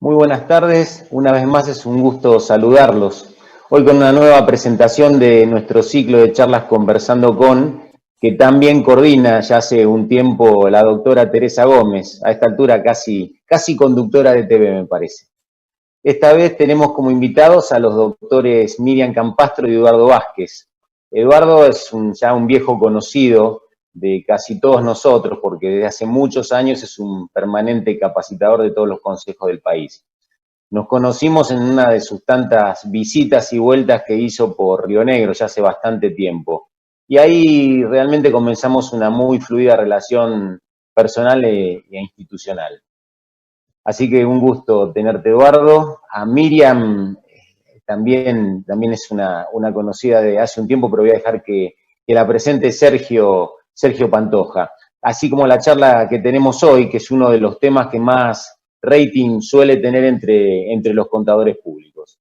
Muy buenas tardes, una vez más es un gusto saludarlos. Hoy con una nueva presentación de nuestro ciclo de charlas Conversando con, que también coordina ya hace un tiempo la doctora Teresa Gómez, a esta altura casi conductora de TV me parece. Esta vez tenemos como invitados a los doctores Miriam Campastro y Eduardo Vázquez. Eduardo es ya un viejo conocido de casi todos nosotros, porque desde hace muchos años es un permanente capacitador de todos los consejos del país. Nos conocimos en una de sus tantas visitas y vueltas que hizo por Río Negro ya hace bastante tiempo. Y ahí realmente comenzamos una muy fluida relación personal e institucional. Así que un gusto tenerte, Eduardo. A Miriam también es una conocida de hace un tiempo, pero voy a dejar que la presente Sergio Pantoja. Así como la charla que tenemos hoy, que es uno de los temas que más rating suele tener entre los contadores públicos.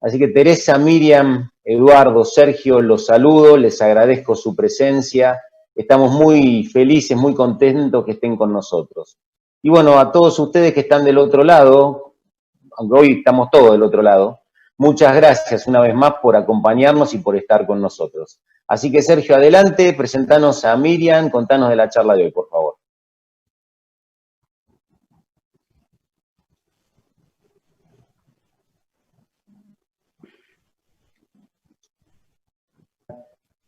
Así que Teresa, Miriam, Eduardo, Sergio, los saludo, les agradezco su presencia. Estamos muy felices, muy contentos que estén con nosotros. Y bueno, a todos ustedes que están del otro lado, aunque hoy estamos todos del otro lado, muchas gracias una vez más por acompañarnos y por estar con nosotros. Así que Sergio, adelante, presentanos a Miriam, contanos de la charla de hoy, por favor.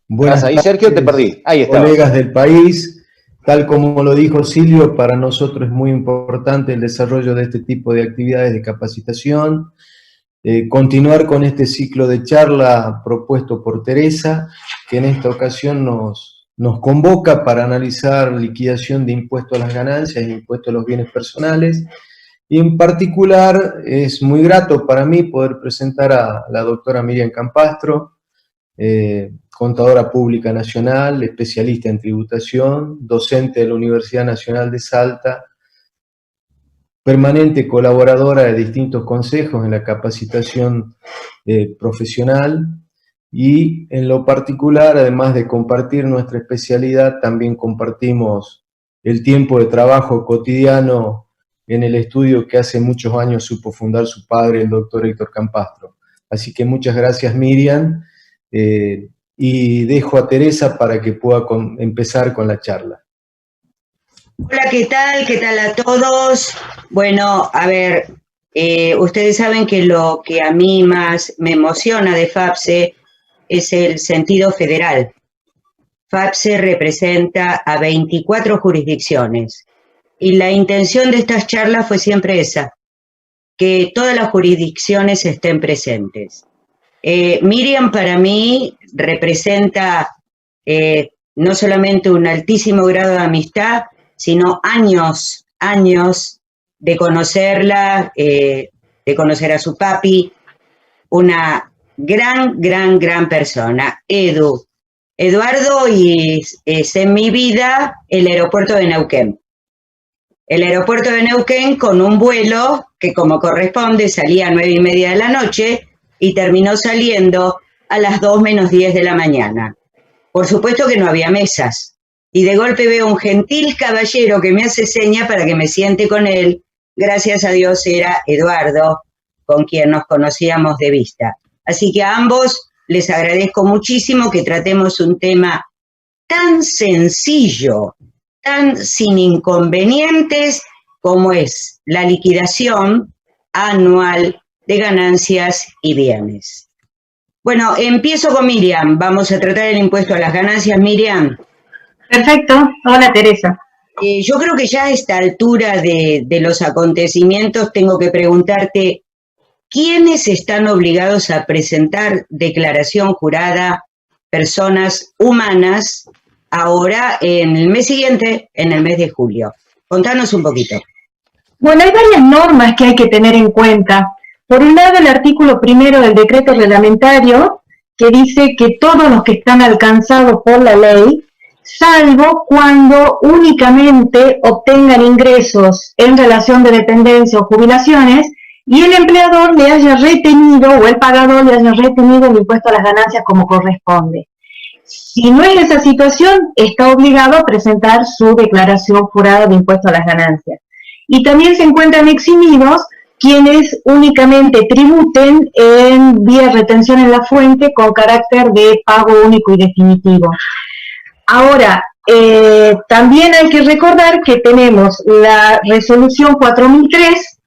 Buenas ¿Estás ahí, tardes, Sergio? Te perdí. Ahí está. Colegas del país. Tal como lo dijo Silvio, para nosotros es muy importante el desarrollo de este tipo de actividades de capacitación. Continuar con este ciclo de charla propuesto por Teresa, que en esta ocasión nos convoca para analizar liquidación de impuestos a las ganancias e impuestos a los bienes personales. Y en particular es muy grato para mí poder presentar a la doctora Miriam Campastro, contadora pública nacional, especialista en tributación, docente de la Universidad Nacional de Salta, permanente colaboradora de distintos consejos en la capacitación profesional y en lo particular, además de compartir nuestra especialidad, también compartimos el tiempo de trabajo cotidiano en el estudio que hace muchos años supo fundar su padre, el doctor Héctor Campastro. Así que muchas gracias, Miriam. Y dejo a Teresa para que pueda empezar con la charla. Hola, ¿qué tal? ¿Qué tal a todos? Bueno, a ver, ustedes saben que lo que a mí más me emociona de FAPSE es el sentido federal. FAPSE representa a 24 jurisdicciones y la intención de estas charlas fue siempre esa, que todas las jurisdicciones estén presentes. Miriam para mí representa no solamente un altísimo grado de amistad, sino años de conocerla, de conocer a su papi, una gran persona. Eduardo es en mi vida el aeropuerto de Neuquén. El aeropuerto de Neuquén con un vuelo que como corresponde salía a 9:30 de la noche, y terminó saliendo a las 2 menos 10 de la mañana. Por supuesto que no había mesas. Y de golpe veo un gentil caballero que me hace seña para que me siente con él. Gracias a Dios era Eduardo, con quien nos conocíamos de vista. Así que a ambos les agradezco muchísimo que tratemos un tema tan sencillo, tan sin inconvenientes, como es la liquidación anual de ganancias y bienes. Bueno, empiezo con Miriam. Vamos a tratar el impuesto a las ganancias, Miriam. Perfecto. Hola, Teresa. Yo creo que ya a esta altura de los acontecimientos tengo que preguntarte, ¿quiénes están obligados a presentar declaración jurada, personas humanas, ahora en el mes siguiente, en el mes de julio? Contanos un poquito. Bueno, hay varias normas que hay que tener en cuenta. Por un lado, el artículo 1 del decreto reglamentario, que dice que todos los que están alcanzados por la ley, salvo cuando únicamente obtengan ingresos en relación de dependencia o jubilaciones, y el empleador le haya retenido, o el pagador le haya retenido el impuesto a las ganancias como corresponde. Si no es esa situación, está obligado a presentar su declaración jurada de impuesto a las ganancias. Y también se encuentran eximidos quienes únicamente tributen en vía retención en la fuente con carácter de pago único y definitivo. Ahora, también hay que recordar que tenemos la resolución 4003,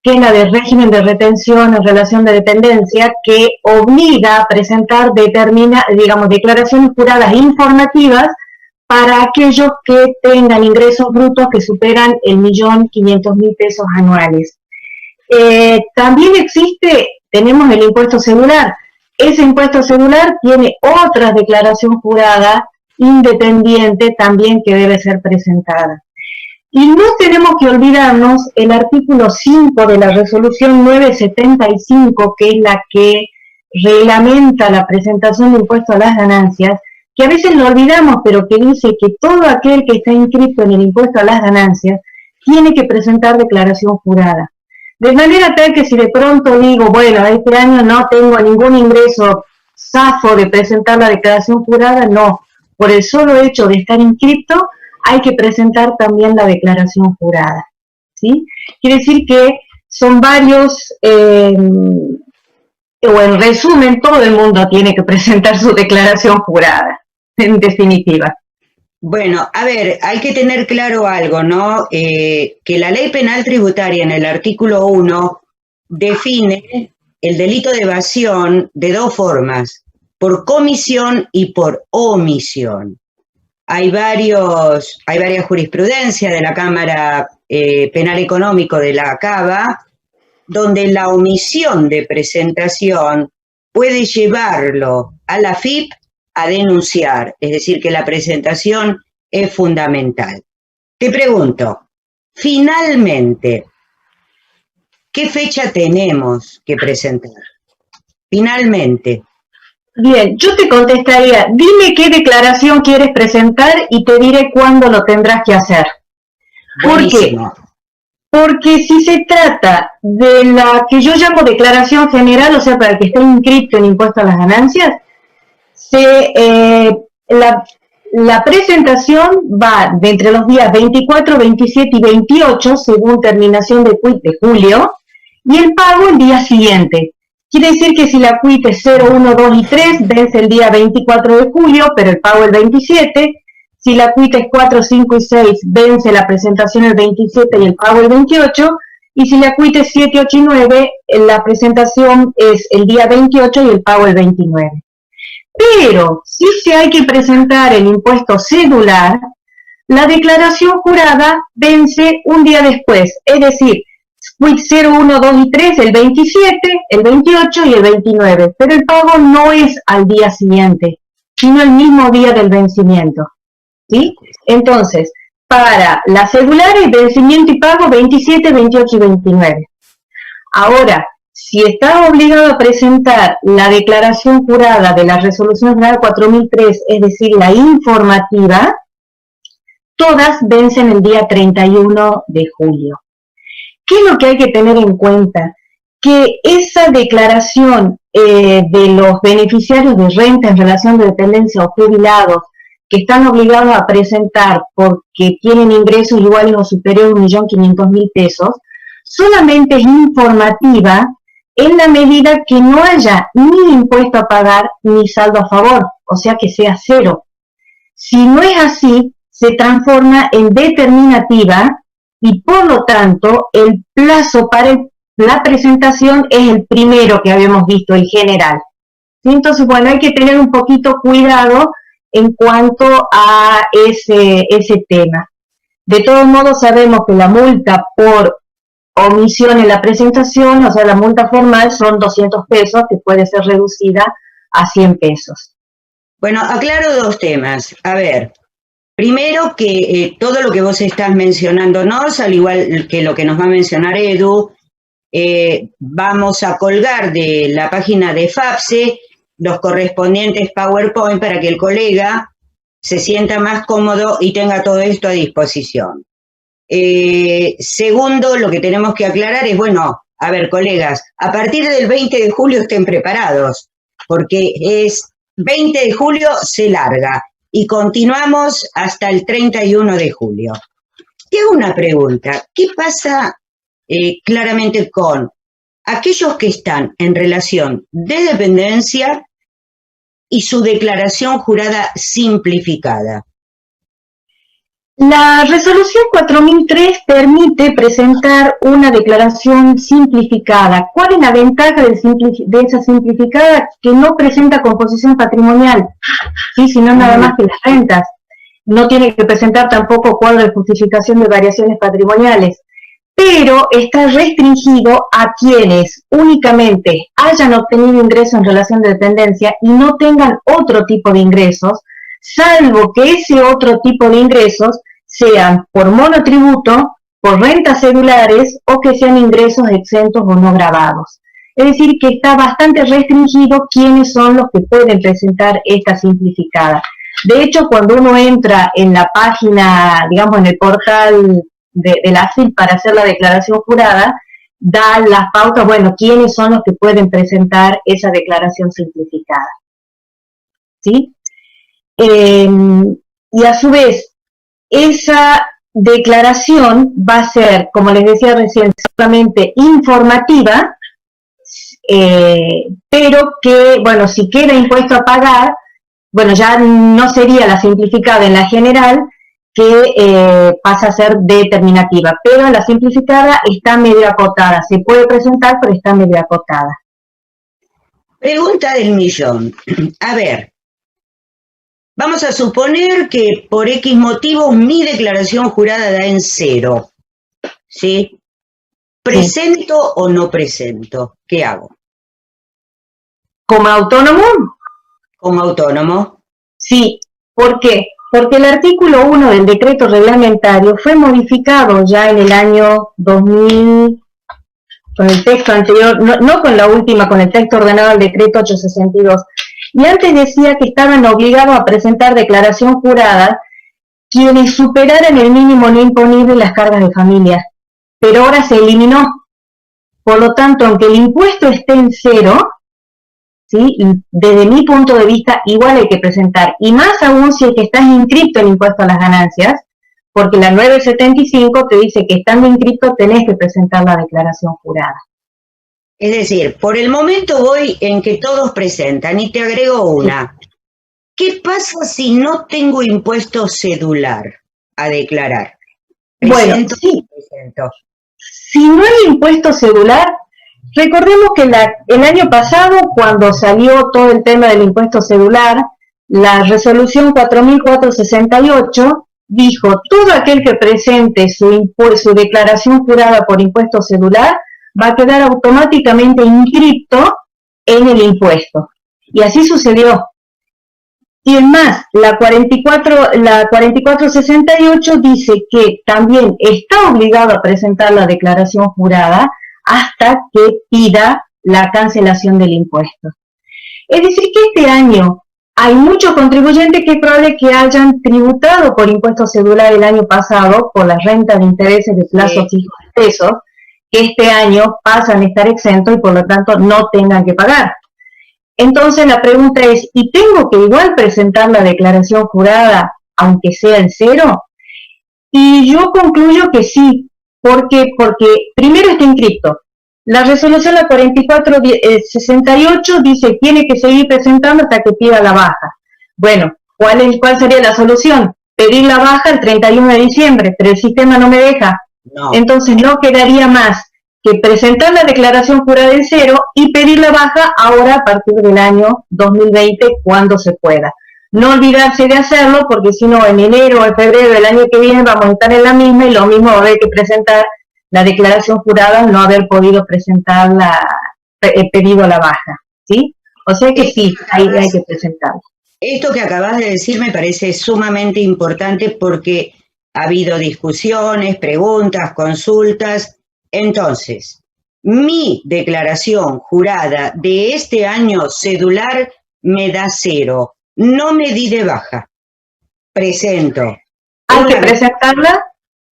que es la del régimen de retención en relación de dependencia, que obliga a presentar declaraciones juradas informativas para aquellos que tengan ingresos brutos que superan el 1.500.000 pesos anuales. También tenemos el impuesto celular. Ese impuesto celular tiene otra declaración jurada independiente también que debe ser presentada. Y no tenemos que olvidarnos el artículo 5 de la resolución 975, que es la que reglamenta la presentación de impuesto a las ganancias, que a veces lo olvidamos, pero que dice que todo aquel que está inscrito en el impuesto a las ganancias tiene que presentar declaración jurada. De manera tal que si de pronto digo, bueno, este año no tengo ningún ingreso, zafo de presentar la declaración jurada, no. Por el solo hecho de estar inscrito, hay que presentar también la declaración jurada, ¿sí? Quiere decir que son varios, o en resumen, todo el mundo tiene que presentar su declaración jurada, en definitiva. Bueno, a ver, hay que tener claro algo, ¿no? Que la ley penal tributaria en el artículo 1 define el delito de evasión de dos formas, por comisión y por omisión. Hay varias jurisprudencias de la Cámara Penal Económico de la CABA, donde la omisión de presentación puede llevarlo a la AFIP a denunciar, es decir, que la presentación es fundamental. Te pregunto, finalmente, ¿qué fecha tenemos que presentar? Finalmente. Bien, yo te contestaría, dime qué declaración quieres presentar y te diré cuándo lo tendrás que hacer. ¿Por qué? Porque si se trata de la que yo llamo declaración general, o sea, para el que esté inscrito en impuesto a las ganancias, la presentación va de entre los días 24, 27 y 28, según terminación de quit de julio, y el pago el día siguiente. Quiere decir que si la quit es 0, 1, 2 y 3, vence el día 24 de julio, pero el pago el 27. Si la quit es 4, 5 y 6, vence la presentación el 27 y el pago el 28. Y si la quit es 7, 8 y 9, la presentación es el día 28 y el pago el 29. Pero si hay que presentar el impuesto celular, la declaración jurada vence un día después, es decir, quit 0, 1, 2 y 3 el 27, el 28 y el 29, pero el pago no es al día siguiente, sino el mismo día del vencimiento, ¿sí? Entonces, para la celular el vencimiento y pago 27, 28 y 29. Ahora, si está obligado a presentar la declaración jurada de la Resolución General 4003, es decir, la informativa, todas vencen el día 31 de julio. ¿Qué es lo que hay que tener en cuenta? Que esa declaración de los beneficiarios de renta en relación de dependencia o jubilados que están obligados a presentar porque tienen ingresos iguales o superiores a 1.500.000 pesos, solamente es informativa en la medida que no haya ni impuesto a pagar ni saldo a favor, o sea que sea cero. Si no es así, se transforma en determinativa y por lo tanto el plazo para la presentación es el primero que habíamos visto, el general. Entonces, bueno, hay que tener un poquito cuidado en cuanto a ese tema. De todos modos, sabemos que la multa por omisión en la presentación, o sea, la multa formal son 200 pesos, que puede ser reducida a 100 pesos. Bueno, aclaro dos temas. A ver, primero que todo lo que vos estás mencionándonos, al igual que lo que nos va a mencionar Edu, vamos a colgar de la página de FAPSE los correspondientes PowerPoint para que el colega se sienta más cómodo y tenga todo esto a disposición. Segundo, lo que tenemos que aclarar es, bueno, a ver, colegas, a partir del 20 de julio estén preparados, porque es 20 de julio se larga y continuamos hasta el 31 de julio. Te hago una pregunta, ¿qué pasa claramente con aquellos que están en relación de dependencia y su declaración jurada simplificada. La resolución 4003 permite presentar una declaración simplificada. ¿Cuál es la ventaja de esa simplificada? Que no presenta composición patrimonial, ¿sí? Sino nada más que las rentas. No tiene que presentar tampoco cuadro de justificación de variaciones patrimoniales, pero está restringido a quienes únicamente hayan obtenido ingresos en relación de dependencia y no tengan otro tipo de ingresos, salvo que ese otro tipo de ingresos sean por monotributo, por rentas celulares o que sean ingresos exentos o no gravados. Es decir, que está bastante restringido quiénes son los que pueden presentar esta simplificada. De hecho, cuando uno entra en la página, digamos, en el portal de la AFIP para hacer la declaración jurada, da las pautas, bueno, quiénes son los que pueden presentar esa declaración simplificada. ¿Sí? Y a su vez, esa declaración va a ser, como les decía recién, solamente informativa, pero que, bueno, si queda impuesto a pagar, bueno, ya no sería la simplificada en la general, que pasa a ser determinativa, pero la simplificada está medio acotada, se puede presentar, pero está medio acotada. Pregunta del millón. A ver, vamos a suponer que por X motivo mi declaración jurada da en 0, ¿sí? ¿Presento o no presento? ¿Qué hago? ¿Como autónomo? Como autónomo. Sí. ¿Por qué? Porque el artículo 1 del decreto reglamentario fue modificado ya en el año 2000, con el texto anterior, no con la última, con el texto ordenado del decreto 862. Y antes decía que estaban obligados a presentar declaración jurada quienes superaran el mínimo no imponible en las cargas de familia. Pero ahora se eliminó. Por lo tanto, aunque el impuesto esté en 0, ¿sí? Desde mi punto de vista, igual hay que presentar. Y más aún si es que estás inscripto en impuesto a las ganancias, porque la 975 te dice que estando inscripto tenés que presentar la declaración jurada. Es decir, por el momento voy en que todos presentan y te agrego una. ¿Qué pasa si no tengo impuesto cedular a declarar? ¿Presento? Bueno, sí. Presento. Si no hay impuesto cedular, recordemos que el año pasado, cuando salió todo el tema del impuesto cedular, la resolución 4468 dijo, todo aquel que presente su declaración jurada por impuesto cedular va a quedar automáticamente inscripto en el impuesto. Y así sucedió. Y es más, la 4468 dice que también está obligado a presentar la declaración jurada hasta que pida la cancelación del impuesto. Es decir, que este año hay muchos contribuyentes que es probable que hayan tributado por impuesto cedular el año pasado por las rentas de intereses de plazo fijo de pesos, que este año pasan a estar exentos y por lo tanto no tengan que pagar. Entonces la pregunta es, ¿y tengo que igual presentar la declaración jurada aunque sea en 0? Y yo concluyo que sí. ¿Por qué? Porque primero está inscripto. La resolución la 4468 dice que tiene que seguir presentando hasta que pida la baja. Bueno, ¿cuál sería la solución? Pedir la baja el 31 de diciembre, pero el sistema no me deja. No. Entonces no quedaría más que presentar la declaración jurada en 0 y pedir la baja ahora a partir del año 2020 cuando se pueda. No olvidarse de hacerlo porque si no en enero o en febrero del año que viene vamos a estar en la misma y lo mismo va a haber que presentar la declaración jurada, no haber podido presentar pedido la baja, ¿sí? O sea que sí, hay que presentarlo. Esto que acabas de decir me parece sumamente importante porque ha habido discusiones, preguntas, consultas. Entonces, mi declaración jurada de este año cedular me da 0. No me di de baja. Presento. Hay que presentarla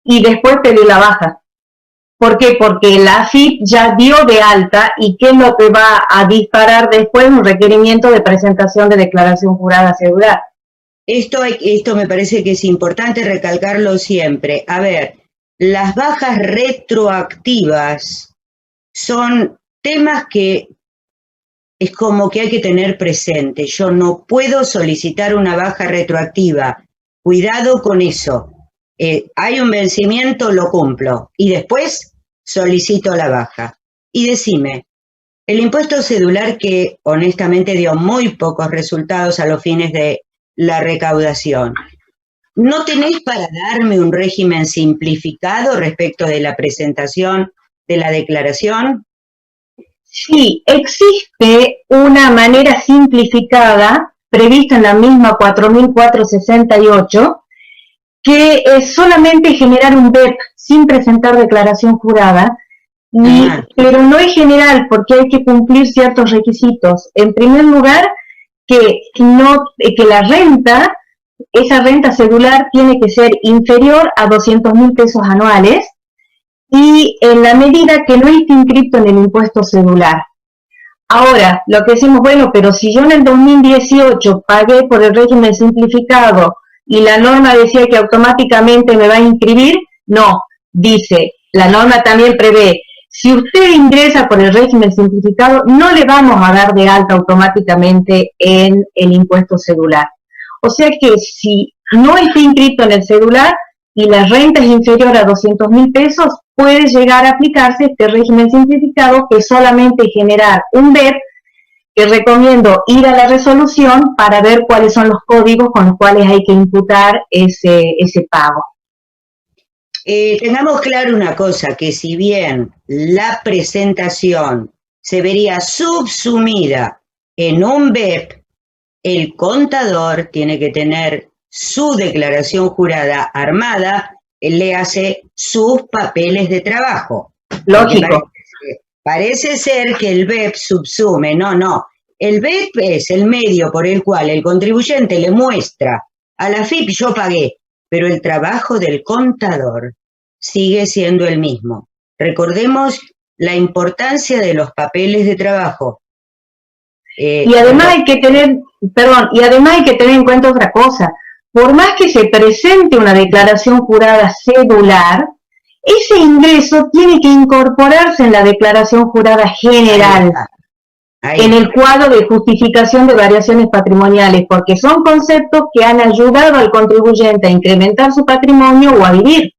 y después pedir la baja. ¿Por qué? Porque la AFIP ya dio de alta y ¿qué es lo que va a disparar después? Un requerimiento de presentación de declaración jurada cedular. Esto me parece que es importante recalcarlo siempre. A ver, las bajas retroactivas son temas que es como que hay que tener presente. Yo no puedo solicitar una baja retroactiva. Cuidado con eso. Hay un vencimiento, lo cumplo. Y después solicito la baja. Y decime, el impuesto cedular que honestamente dio muy pocos resultados a los fines de la recaudación, ¿no tenés para darme un régimen simplificado respecto de la presentación de la declaración? Sí, existe una manera simplificada, prevista en la misma 4.468, que es solamente generar un BEP sin presentar declaración jurada, pero no es general porque hay que cumplir ciertos requisitos. En primer lugar, que la renta, esa renta cedular tiene que ser inferior a 200.000 pesos anuales, y en la medida que no esté inscrito en el impuesto cedular. Ahora, lo que decimos, bueno, pero si yo en el 2018 pagué por el régimen simplificado y la norma decía que automáticamente me va a inscribir, no, dice, la norma también prevé, si usted ingresa por el régimen simplificado, no le vamos a dar de alta automáticamente en el impuesto cedular. O sea que si no está inscrito en el cedular y la renta es inferior a 200.000 pesos, puede llegar a aplicarse este régimen simplificado, que solamente generar un BEP, que recomiendo ir a la resolución para ver cuáles son los códigos con los cuales hay que imputar ese pago. Tengamos claro una cosa, que si bien la presentación se vería subsumida en un BEP, el contador tiene que tener su declaración jurada armada, él le hace sus papeles de trabajo. Lógico. Parece ser que el BEP subsume, no. El BEP es el medio por el cual el contribuyente le muestra a la AFIP, yo pagué, pero el trabajo del contador sigue siendo el mismo. Recordemos la importancia de los papeles de trabajo. Y además hay que tener en cuenta otra cosa. Por más que se presente una declaración jurada cedular, ese ingreso tiene que incorporarse en la declaración jurada general, en el cuadro de justificación de variaciones patrimoniales, porque son conceptos que han ayudado al contribuyente a incrementar su patrimonio o a vivir.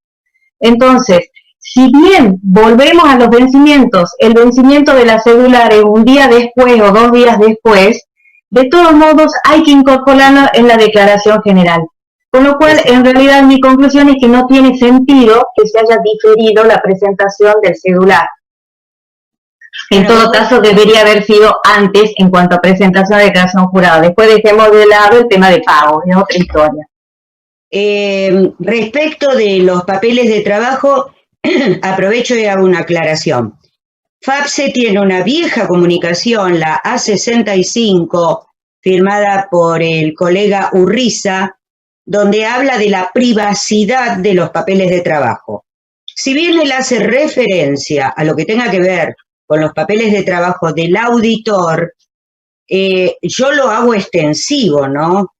Entonces, si bien volvemos a los vencimientos, el vencimiento de la cedular es un día después o 2 días después, de todos modos hay que incorporarlo en la declaración general. Con lo cual, en realidad, mi conclusión es que no tiene sentido que se haya diferido la presentación del cedular. En todo caso, debería haber sido antes en cuanto a presentación de declaración jurada. Después dejemos de lado el tema de pago, es otra historia. Respecto de los papeles de trabajo, aprovecho y hago una aclaración. FAPSE tiene una vieja comunicación, la A65, firmada por el colega Urriza, donde habla de la privacidad de los papeles de trabajo. Si bien él hace referencia a lo que tenga que ver con los papeles de trabajo del auditor, yo lo hago extensivo, ¿no?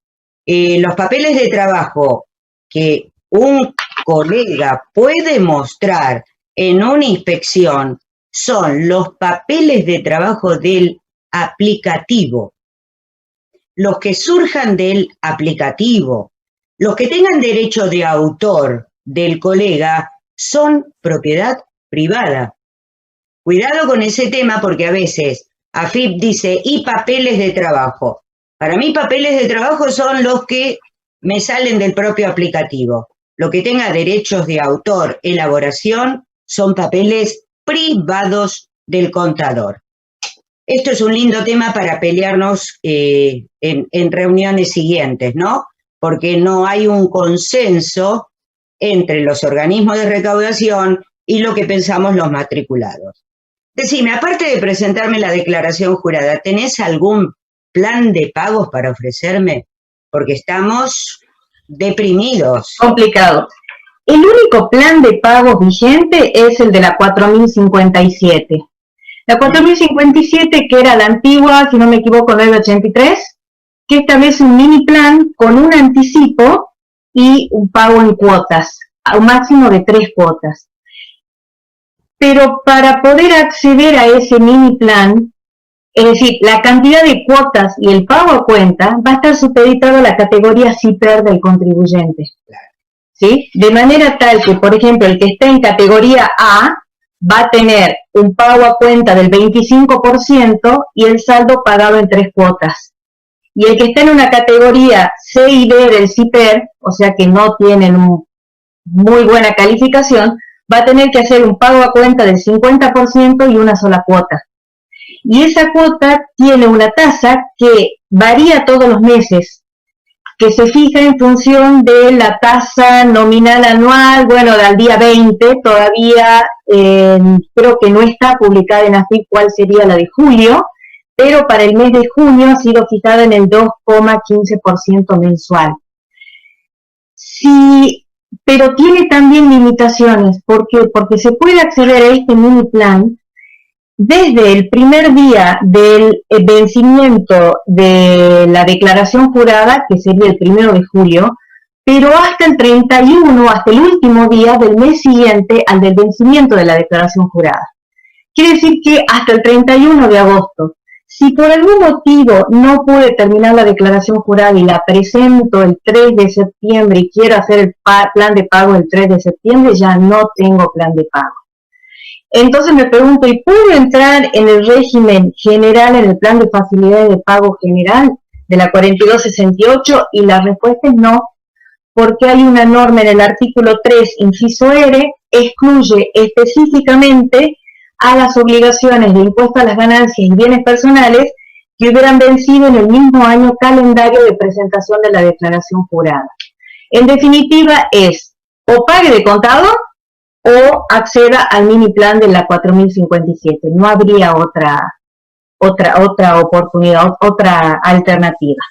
Los papeles de trabajo que un colega puede mostrar en una inspección son los papeles de trabajo del aplicativo, los que surjan del aplicativo, los que tengan derecho de autor del colega son propiedad privada. Cuidado con ese tema porque a veces AFIP dice, y papeles de trabajo. Para mí papeles de trabajo son los que me salen del propio aplicativo. Lo que tenga derechos de autor, elaboración, son papeles privados del contador. Esto es un lindo tema para pelearnos en reuniones siguientes, ¿no? Porque no hay un consenso entre los organismos de recaudación y lo que pensamos los matriculados. Decime, aparte de presentarme la declaración jurada, ¿tenés algún plan de pagos para ofrecerme? Porque estamos deprimidos. Complicado. El único plan de pagos vigente es el de la 4057. La 4057, que era la antigua, si no me equivoco, 983, que establece un mini plan con un anticipo y un pago en cuotas. a un máximo de 3 cuotas. Pero para poder acceder a ese mini plan, es decir, la cantidad de cuotas y el pago a cuenta va a estar supeditado a la categoría CIPER del contribuyente. ¿Sí? De manera tal que, por ejemplo, el que está en categoría A va a tener un pago a cuenta del 25% y el saldo pagado en 3 cuotas. Y el que está en una categoría C y D del CIPER, o sea que no tienen muy buena calificación, va a tener que hacer un pago a cuenta del 50% y una sola cuota. Y esa cuota tiene una tasa que varía todos los meses, que se fija en función de la tasa nominal anual, bueno, al día 20, todavía creo que no está publicada en AFIP cuál sería la de julio, pero para el mes de junio ha sido fijada en el 2,15% mensual. Sí, pero tiene también limitaciones. ¿Por qué? Porque se puede acceder a este mini plan desde el primer día del vencimiento de la declaración jurada, que sería el 1 de julio, pero hasta el 31, hasta el último día del mes siguiente al del vencimiento de la declaración jurada. Quiere decir que hasta el 31 de agosto. Si por algún motivo no pude terminar la declaración jurada y la presento el 3 de septiembre y quiero hacer el plan de pago el 3 de septiembre, ya no tengo plan de pago. Entonces me pregunto, ¿y puedo entrar en el régimen general, en el plan de facilidades de pago general de la 4268? Y la respuesta es no, porque hay una norma en el artículo 3, inciso R, excluye específicamente a las obligaciones de impuesto a las ganancias y bienes personales que hubieran vencido en el mismo año calendario de presentación de la declaración jurada. En definitiva es, o pague de contado o acceda al mini plan de la 4057. No habría otra oportunidad, otra alternativa.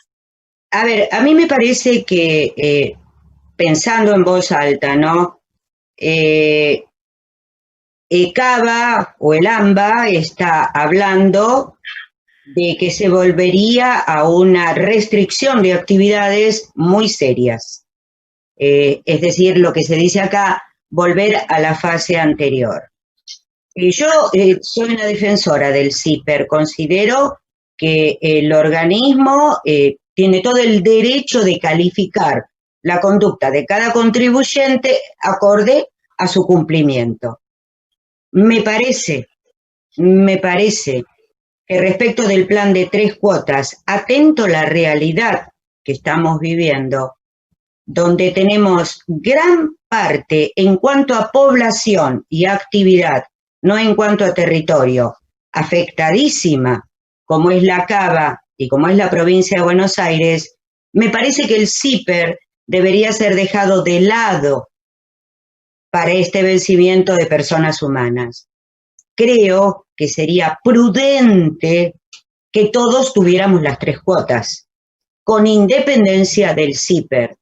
A ver, a mí me parece que, pensando en voz alta, ¿no? ECABA o el AMBA está hablando de que se volvería a una restricción de actividades muy serias. Es decir, lo que se dice acá, volver a la fase anterior. Yo soy una defensora del CIPER, considero que el organismo tiene todo el derecho de calificar la conducta de cada contribuyente acorde a su cumplimiento. Me parece que respecto del plan de 3 cuotas, atento a la realidad que estamos viviendo, donde tenemos gran parte en cuanto a población y actividad, no en cuanto a territorio, afectadísima, como es la Cava y como es la provincia de Buenos Aires, me parece que el CIPER debería ser dejado de lado para este vencimiento de personas humanas. Creo que sería prudente que todos tuviéramos las 3 cuotas, con independencia del CIPER.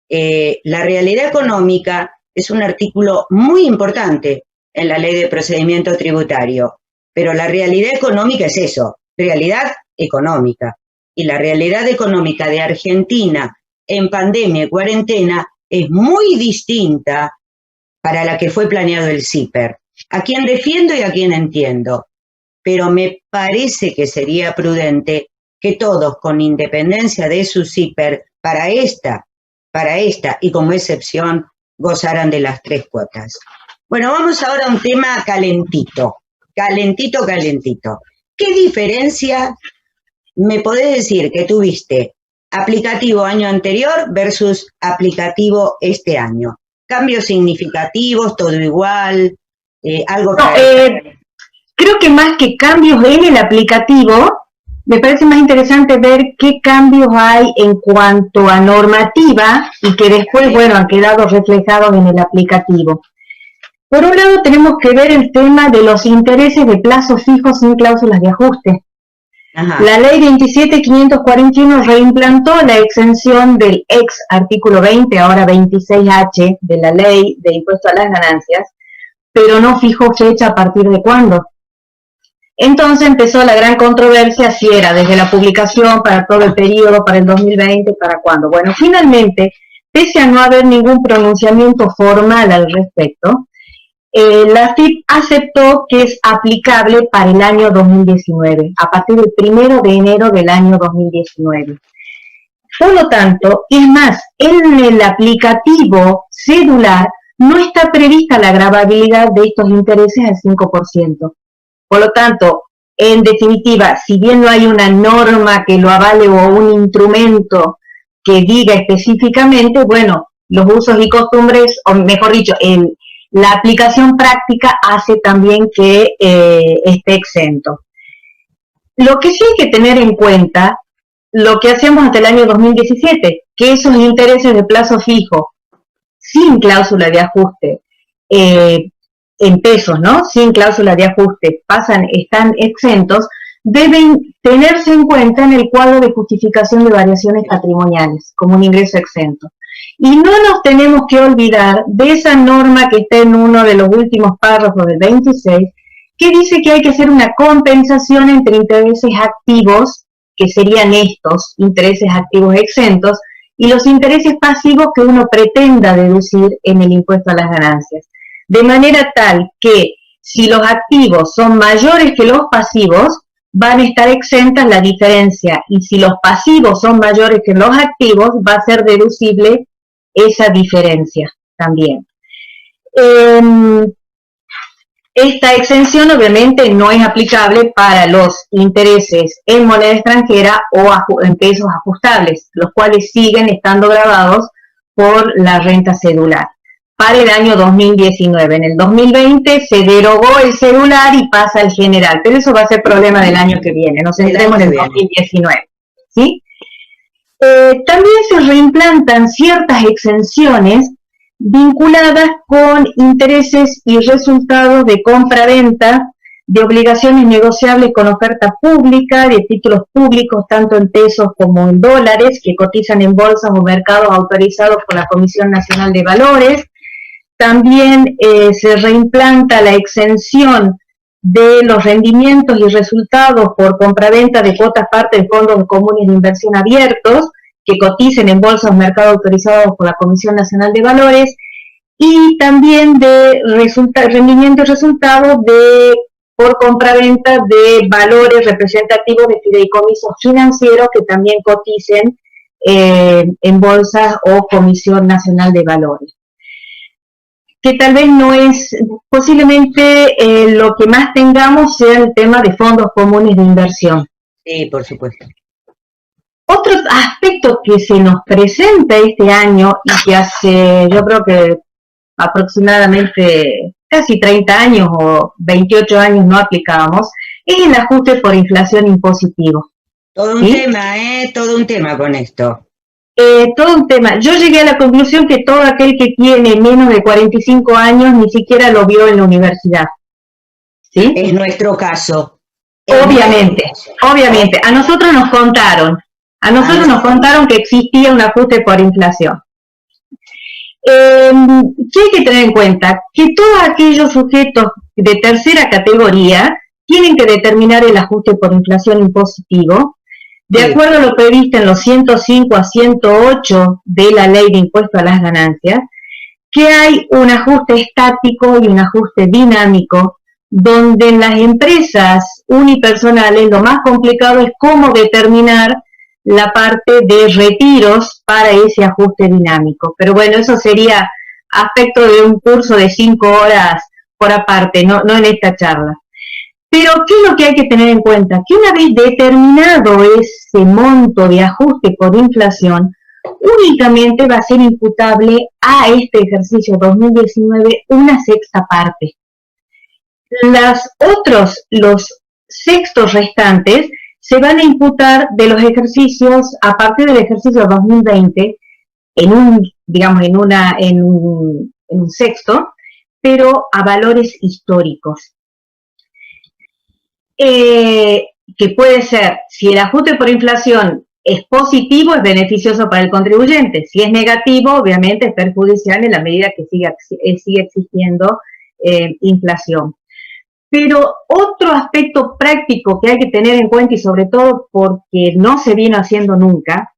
La realidad económica es un artículo muy importante en la Ley de Procedimiento Tributario, pero la realidad económica es eso, realidad económica. Y la realidad económica de Argentina en pandemia y cuarentena es muy distinta para la que fue planeado el CIPER. A quien defiendo y a quien entiendo, pero me parece que sería prudente que todos, con independencia de su CIPER, para esta y como excepción, gozaran de las 3 cuotas. Bueno, vamos ahora a un tema calentito. ¿Qué diferencia me podés decir que tuviste aplicativo año anterior versus aplicativo este año? ¿Cambios significativos, todo igual? Algo creo que más que cambios en el aplicativo, me parece más interesante ver qué cambios hay en cuanto a normativa y que después, bueno, han quedado reflejados en el aplicativo. Por un lado, tenemos que ver el tema de los intereses de plazo fijo sin cláusulas de ajuste. Ajá. La ley 27.541 reimplantó la exención del ex artículo 20, ahora 26H, de la ley de impuesto a las ganancias, pero no fijó fecha a partir de cuándo. Entonces empezó la gran controversia si era desde la publicación para todo el periodo, para el 2020, para cuándo. Bueno, finalmente pese a no haber ningún pronunciamiento formal al respecto, la AFIP aceptó que es aplicable para el año 2019, a partir del 1 de enero del año 2019. Por lo tanto, es más, en el aplicativo cedular no está prevista la gravabilidad de estos intereses al 5%. Por lo tanto, en definitiva, si bien no hay una norma que lo avale o un instrumento que diga específicamente, bueno, los usos y costumbres, o mejor dicho, la aplicación práctica hace también que esté exento. Lo que sí hay que tener en cuenta, lo que hacíamos hasta el año 2017, que esos intereses de plazo fijo, sin cláusula de ajuste, en pesos, ¿no? Sin cláusula de ajuste, están exentos, deben tenerse en cuenta en el cuadro de justificación de variaciones patrimoniales, como un ingreso exento. Y no nos tenemos que olvidar de esa norma que está en uno de los últimos párrafos del 26, que dice que hay que hacer una compensación entre intereses activos, que serían estos, intereses activos exentos, y los intereses pasivos que uno pretenda deducir en el impuesto a las ganancias. De manera tal que si los activos son mayores que los pasivos, van a estar exentas la diferencia, y si los pasivos son mayores que los activos, va a ser deducible esa diferencia también. Esta exención obviamente no es aplicable para los intereses en moneda extranjera o en pesos ajustables, los cuales siguen estando gravados por la renta cedular. Para el año 2019. En el 2020 se derogó el cedular y pasa al general, pero eso va a ser problema del año que viene, nos centremos en el 2019. ¿Sí? También se reimplantan ciertas exenciones vinculadas con intereses y resultados de compra-venta, de obligaciones negociables con oferta pública, de títulos públicos tanto en pesos como en dólares, que cotizan en bolsas o mercados autorizados por la Comisión Nacional de Valores. También se reimplanta la exención de los rendimientos y resultados por compraventa de cuotas parte de fondos comunes de inversión abiertos que coticen en bolsas o mercados autorizados por la Comisión Nacional de Valores, y también de rendimiento y resultados por compraventa de valores representativos de fideicomisos financieros que también coticen en bolsas o Comisión Nacional de Valores. Que tal vez no es, posiblemente lo que más tengamos sea el tema de fondos comunes de inversión. Sí, por supuesto. Otro aspecto que se nos presenta este año y que hace, yo creo que aproximadamente casi 30 años o 28 años no aplicábamos, es el ajuste por inflación impositivo. Todo un tema, todo un tema con esto. Todo un tema. Yo llegué a la conclusión que todo aquel que tiene menos de 45 años ni siquiera lo vio en la universidad. ¿Sí? Es nuestro caso. Obviamente. A nosotros nos contaron. Que existía un ajuste por inflación. ¿Qué hay que tener en cuenta? Que todos aquellos sujetos de tercera categoría tienen que determinar el ajuste por inflación impositivo, de acuerdo a lo previsto en los 105 a 108 de la Ley de Impuesto a las Ganancias, que hay un ajuste estático y un ajuste dinámico, donde en las empresas unipersonales lo más complicado es cómo determinar la parte de retiros para ese ajuste dinámico. Pero bueno, eso sería aspecto de un curso de 5 horas por aparte, no en esta charla. Pero, ¿qué es lo que hay que tener en cuenta? Que una vez determinado ese monto de ajuste por inflación, únicamente va a ser imputable a este ejercicio 2019 una sexta parte. Los sextos restantes se van a imputar de los ejercicios, a partir del ejercicio 2020, en un sexto, pero a valores históricos. Que puede ser, si el ajuste por inflación es positivo, es beneficioso para el contribuyente. Si es negativo, obviamente es perjudicial en la medida que sigue existiendo inflación. Pero otro aspecto práctico que hay que tener en cuenta, y sobre todo porque no se vino haciendo nunca,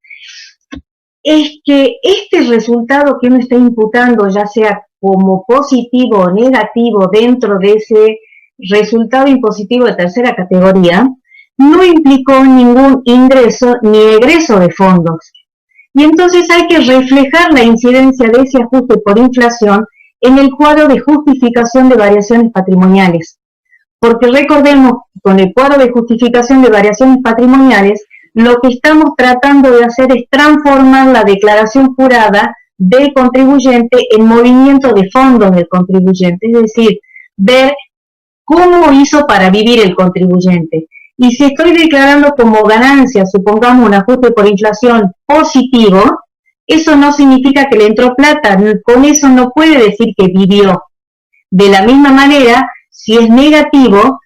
es que este resultado que uno está imputando, ya sea como positivo o negativo dentro de ese resultado impositivo de tercera categoría, no implicó ningún ingreso ni egreso de fondos. Y entonces hay que reflejar la incidencia de ese ajuste por inflación en el cuadro de justificación de variaciones patrimoniales. Porque recordemos, con el cuadro de justificación de variaciones patrimoniales, lo que estamos tratando de hacer es transformar la declaración jurada del contribuyente en movimiento de fondos del contribuyente, es decir, ver cómo hizo para vivir el contribuyente. Y si estoy declarando como ganancia, supongamos un ajuste por inflación positivo, eso no significa que le entró plata, con eso no puede decir que vivió. De la misma manera, si es negativo,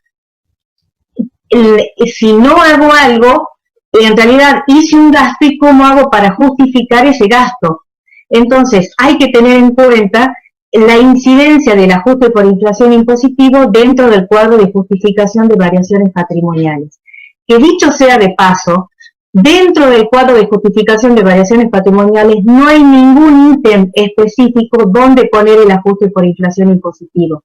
si no hago algo, en realidad hice un gasto y cómo hago para justificar ese gasto. Entonces, hay que tener en cuenta la incidencia del ajuste por inflación impositivo dentro del cuadro de justificación de variaciones patrimoniales. Que dicho sea de paso, dentro del cuadro de justificación de variaciones patrimoniales no hay ningún ítem específico donde poner el ajuste por inflación impositivo.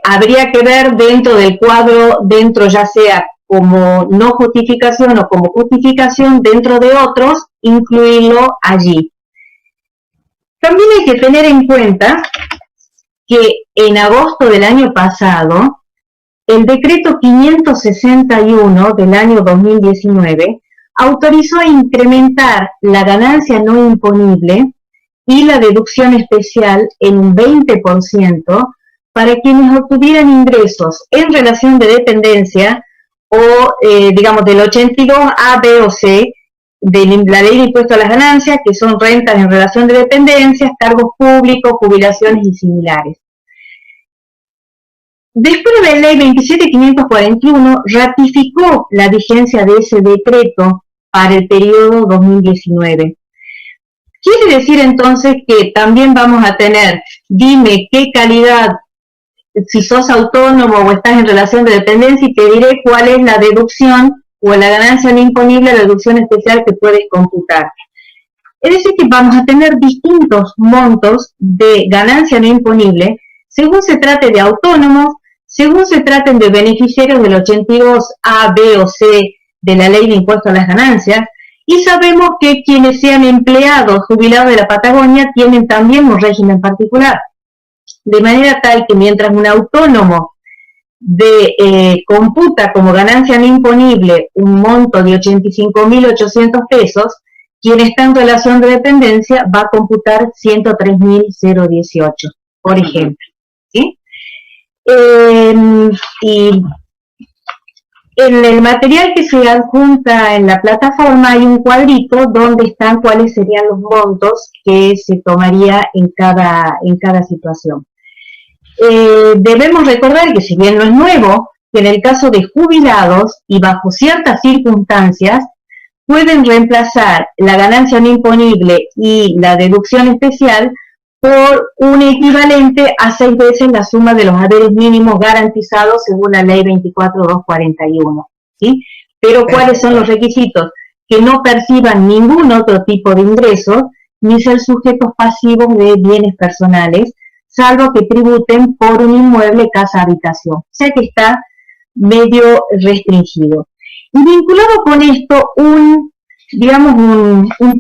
Habría que ver dentro del cuadro, dentro ya sea como no justificación o como justificación dentro de otros, incluirlo allí. También hay que tener en cuenta que en agosto del año pasado, el decreto 561 del año 2019 autorizó a incrementar la ganancia no imponible y la deducción especial en un 20% para quienes obtuvieran ingresos en relación de dependencia o, digamos, del 82 A, B o C de la ley de impuesto a las ganancias, que son rentas en relación de dependencias, cargos públicos, jubilaciones y similares. Después de la ley 27.541, ratificó la vigencia de ese decreto para el periodo 2019. Quiere decir entonces que también vamos a tener, dime qué calidad, si sos autónomo o estás en relación de dependencia, y te diré cuál es la deducción o la ganancia no imponible, la deducción especial que puedes computar. Es decir, que vamos a tener distintos montos de ganancia no imponible, según se trate de autónomos, según se traten de beneficiarios del 82 A, B o C de la ley de impuesto a las ganancias, y sabemos que quienes sean empleados jubilados de la Patagonia tienen también un régimen particular. De manera tal que mientras un autónomo computa como ganancia no imponible un monto de 85.800 pesos, quien está en relación de dependencia va a computar 103.018, por ejemplo. ¿Sí? Y en el material que se adjunta en la plataforma hay un cuadrito donde están cuáles serían los montos que se tomaría en cada situación. Debemos recordar que si bien no es nuevo, que en el caso de jubilados y bajo ciertas circunstancias, pueden reemplazar la ganancia no imponible y la deducción especial por un equivalente a 6 veces la suma de los haberes mínimos garantizados según la ley 24.241, ¿sí? Pero ¿cuáles son los requisitos? Que no perciban ningún otro tipo de ingresos, ni ser sujetos pasivos de bienes personales, salvo que tributen por un inmueble, casa, habitación. O sea que está medio restringido. Y vinculado con esto, un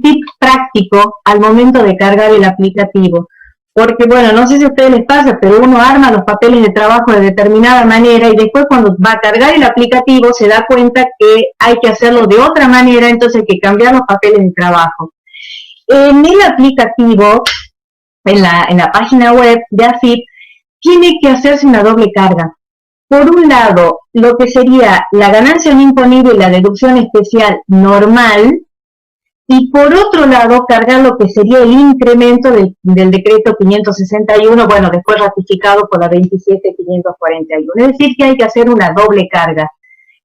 tip práctico al momento de cargar el aplicativo. Porque, bueno, no sé si a ustedes les pasa, pero uno arma los papeles de trabajo de determinada manera y después cuando va a cargar el aplicativo se da cuenta que hay que hacerlo de otra manera, entonces hay que cambiar los papeles de trabajo. En el aplicativo, en la página web de AFIP, tiene que hacerse una doble carga. Por un lado, lo que sería la ganancia no imponible y la deducción especial normal, y por otro lado, cargar lo que sería el incremento del decreto 561, bueno, después ratificado por la 27.541. Es decir, que hay que hacer una doble carga.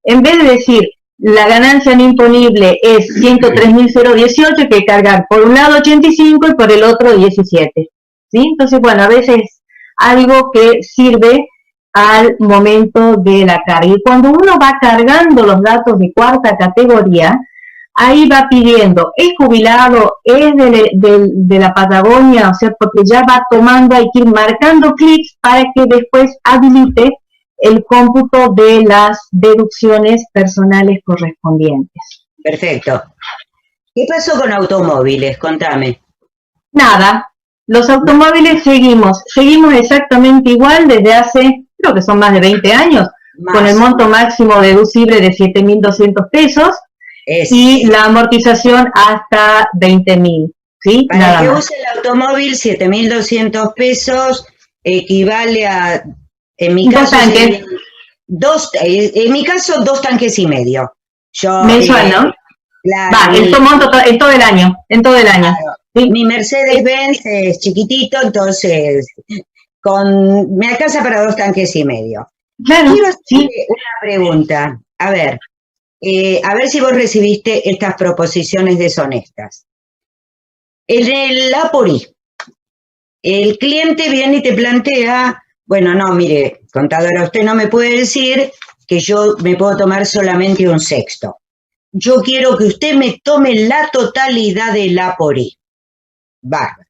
En vez de decir, la ganancia no imponible es 103.018, hay que cargar por un lado 85 y por el otro 17. ¿Sí? Entonces, bueno, a veces algo que sirve al momento de la carga. Y cuando uno va cargando los datos de cuarta categoría, ahí va pidiendo, es jubilado, es de la Patagonia, o sea, porque ya va tomando, hay que ir marcando clics para que después habilite el cómputo de las deducciones personales correspondientes. Perfecto. ¿Qué pasó con automóviles? Contame. Nada, los automóviles seguimos exactamente igual desde hace, creo que son más de 20 años, con el monto máximo deducible de 7.200 pesos y la amortización hasta 20.000, ¿sí? Para Nada que más. use el automóvil, 7.200 pesos equivale a, en mi caso, en mi caso, 2 tanques y medio. Yo, mensual, ¿no? Claro, va, en todo el año, Claro. ¿sí? Mi Mercedes-Benz es chiquitito, entonces me alcanza para 2 tanques y medio. Claro, Quiero hacerle sí. una pregunta. A ver si vos recibiste estas proposiciones deshonestas. En el APORI, el cliente viene y te plantea, bueno, no, mire, contadora, usted no me puede decir que yo me puedo tomar solamente un sexto. Yo quiero que usted me tome la totalidad del APORI. Bárbaro.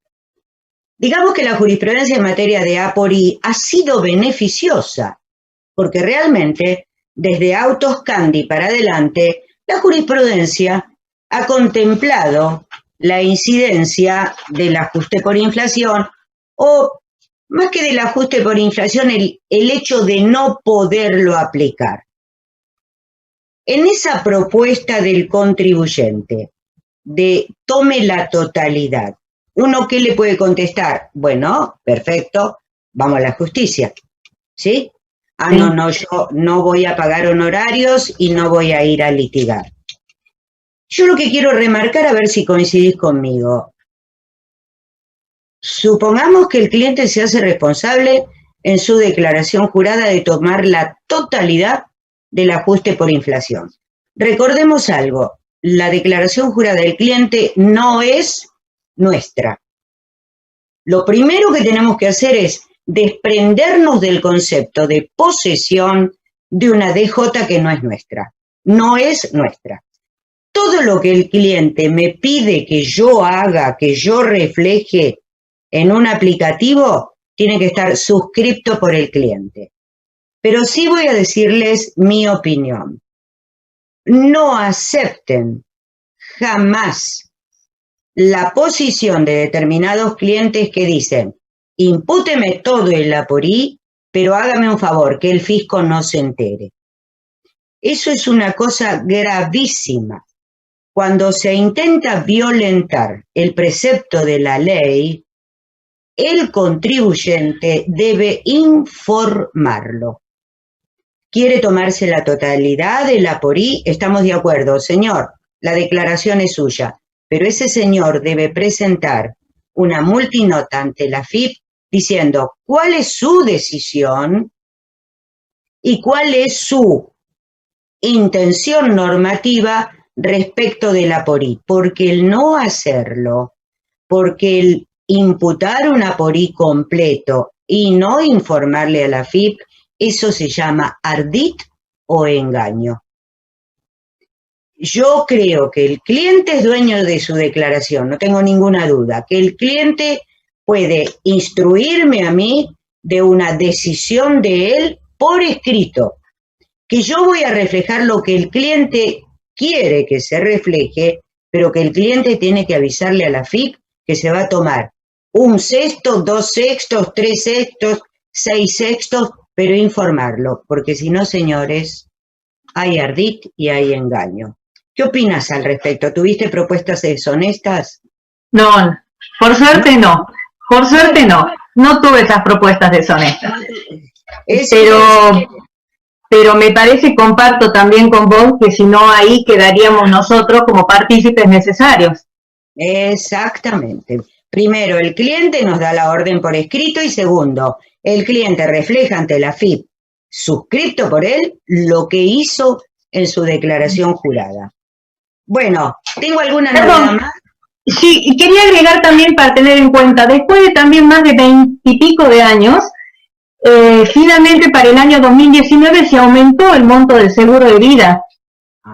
Digamos que la jurisprudencia en materia de APORI ha sido beneficiosa, porque realmente, desde Autos Candi para adelante, la jurisprudencia ha contemplado la incidencia del ajuste por inflación, o más que del ajuste por inflación, el hecho de no poderlo aplicar. En esa propuesta del contribuyente de tome la totalidad, ¿uno qué le puede contestar? Bueno, perfecto, vamos a la justicia, ¿sí? Ah, Sí. no, yo no voy a pagar honorarios y no voy a ir a litigar. Yo lo que quiero remarcar, a ver si coincidís conmigo. Supongamos que el cliente se hace responsable en su declaración jurada de tomar la totalidad del ajuste por inflación. Recordemos algo, la declaración jurada del cliente no es nuestra. Lo primero que tenemos que hacer es desprendernos del concepto de posesión de una DJ que no es nuestra. No es nuestra. Todo lo que el cliente me pide que yo haga, que yo refleje en un aplicativo, tiene que estar suscripto por el cliente. Pero sí voy a decirles mi opinión. No acepten jamás la posición de determinados clientes que dicen, impúteme todo el APORI, pero hágame un favor, que el fisco no se entere. Eso es una cosa gravísima. Cuando se intenta violentar el precepto de la ley, el contribuyente debe informarlo. ¿Quiere tomarse la totalidad del APORI? Estamos de acuerdo, señor, la declaración es suya, pero ese señor debe presentar una multinota ante la AFIP diciendo cuál es su decisión y cuál es su intención normativa respecto del APORI, porque el no hacerlo, porque el imputar un APORI completo y no informarle a la AFIP, eso se llama ardid o engaño. Yo creo que el cliente es dueño de su declaración, no tengo ninguna duda, que el cliente puede instruirme a mí de una decisión de él por escrito, que yo voy a reflejar lo que el cliente quiere que se refleje, pero que el cliente tiene que avisarle a la AFIP que se va a tomar un sexto, 2 sextos, 3 sextos, 6 sextos, pero informarlo, porque si no, señores, hay ardid y hay engaño. ¿Qué opinas al respecto? ¿Tuviste propuestas deshonestas? No, por suerte no. Por suerte no. No tuve esas propuestas deshonestas. Pero me parece, comparto también con vos, que si no ahí quedaríamos nosotros como partícipes necesarios. Exactamente. Primero, el cliente nos da la orden por escrito y segundo, el cliente refleja ante la AFIP, suscripto por él, lo que hizo en su declaración jurada. Bueno, ¿tengo alguna novedad más? Sí, y quería agregar también para tener en cuenta, después de también más de 20 y pico de años, finalmente para el año 2019 se aumentó el monto del seguro de vida,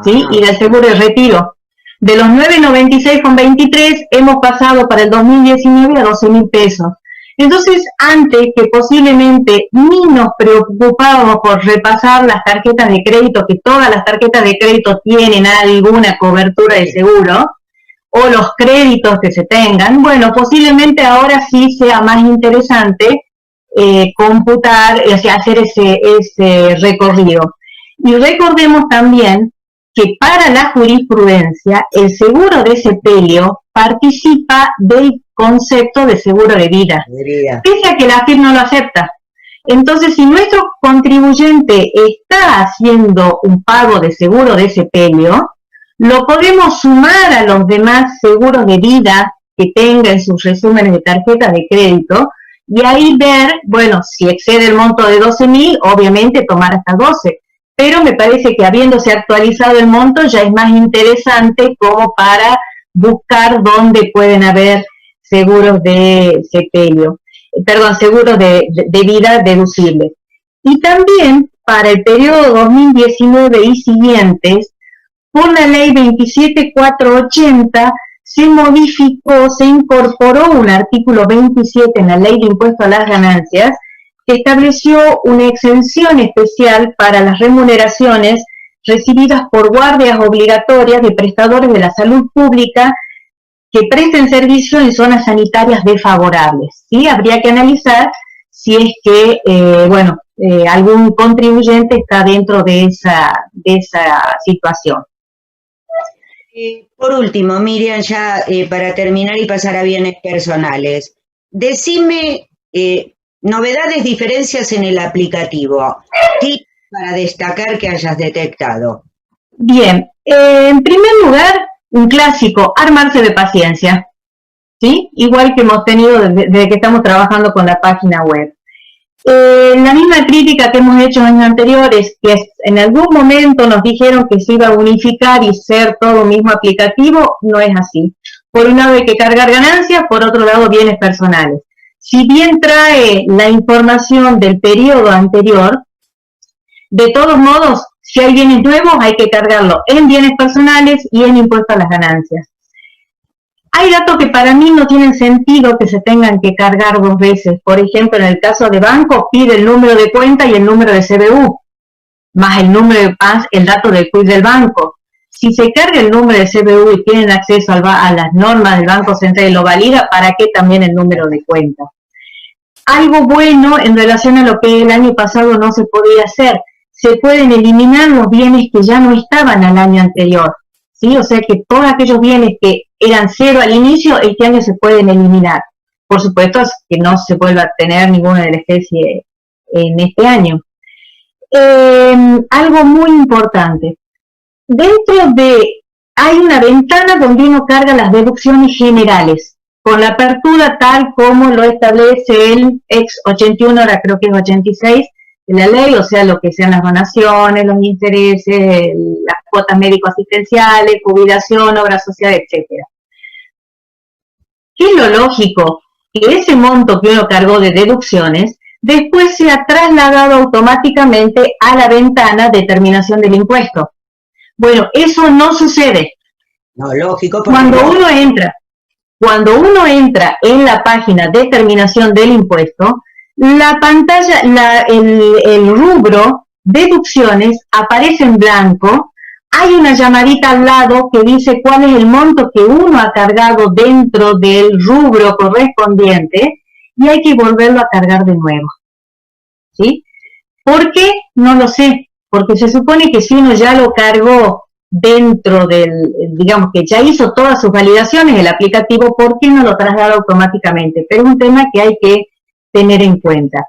¿sí? Y del seguro de retiro. De los 9.96,23 hemos pasado para el 2019 a 12.000 pesos. Entonces, antes que posiblemente ni nos preocupábamos por repasar las tarjetas de crédito, que todas las tarjetas de crédito tienen alguna cobertura de seguro, o los créditos que se tengan, bueno, posiblemente ahora sí sea más interesante computar, o sea, hacer ese recorrido. Y recordemos también que para la jurisprudencia el seguro de sepelio participa del concepto de seguro de vida, pese a que la AFIP no lo acepta. Entonces, si nuestro contribuyente está haciendo un pago de seguro de sepelio, lo podemos sumar a los demás seguros de vida que tenga en sus resúmenes de tarjetas de crédito y ahí ver, bueno, si excede el monto de 12.000, obviamente tomar hasta 12. Pero me parece que habiéndose actualizado el monto ya es más interesante como para buscar dónde pueden haber seguros de sepelio, seguros de vida deducibles. Y también para el periodo 2019 y siguientes, por la ley 27480 se modificó, se incorporó un artículo 27 en la ley de impuesto a las ganancias que estableció una exención especial para las remuneraciones recibidas por guardias obligatorias de prestadores de la salud pública que presten servicio en zonas sanitarias desfavorables. ¿Sí? Habría que analizar si es que, algún contribuyente está dentro de esa situación. Por último, Miriam, ya para terminar y pasar a bienes personales, decime novedades, diferencias en el aplicativo, tips para destacar que hayas detectado. Bien, en primer lugar, un clásico, armarse de paciencia, ¿sí? Igual que hemos tenido desde que estamos trabajando con la página web. La misma crítica que hemos hecho en años anteriores, que en algún momento nos dijeron que se iba a unificar y ser todo un mismo aplicativo, no es así. Por un lado hay que cargar ganancias, por otro lado bienes personales. Si bien trae la información del periodo anterior, de todos modos, si hay bienes nuevos hay que cargarlo en bienes personales y en impuesto a las ganancias. Hay datos que para mí no tienen sentido que se tengan que cargar dos veces. Por ejemplo, en el caso de banco, pide el número de cuenta y el número de CBU, más el dato del CUIF del banco. Si se carga el número de CBU y tienen acceso a las normas del Banco Central y lo valida, ¿para qué también el número de cuenta? Algo bueno en relación a lo que el año pasado no se podía hacer. Se pueden eliminar los bienes que ya no estaban al año anterior, ¿sí? O sea que todos aquellos bienes que eran cero al inicio, este año se pueden eliminar. Por supuesto que no se vuelva a tener ninguna de la especie en este año. Algo muy importante. Hay una ventana donde uno carga las deducciones generales, con la apertura tal como lo establece el ex 81, ahora creo que es 86, de la ley, o sea, lo que sean las donaciones, los intereses, las cuotas médico-asistenciales, jubilación, obra social, etcétera. ¿Qué es lo lógico? Que ese monto que uno cargó de deducciones después sea trasladado automáticamente a la ventana de terminación del impuesto. Bueno, eso no sucede. No, lógico. Cuando uno entra en la página de terminación del impuesto, la pantalla, el rubro deducciones aparece en blanco, hay una llamadita al lado que dice cuál es el monto que uno ha cargado dentro del rubro correspondiente y hay que volverlo a cargar de nuevo. ¿Sí? ¿Por qué? No lo sé, porque se supone que si uno ya lo cargó dentro digamos que ya hizo todas sus validaciones, el aplicativo, ¿por qué no lo traslada automáticamente? Pero es un tema que hay que tener en cuenta.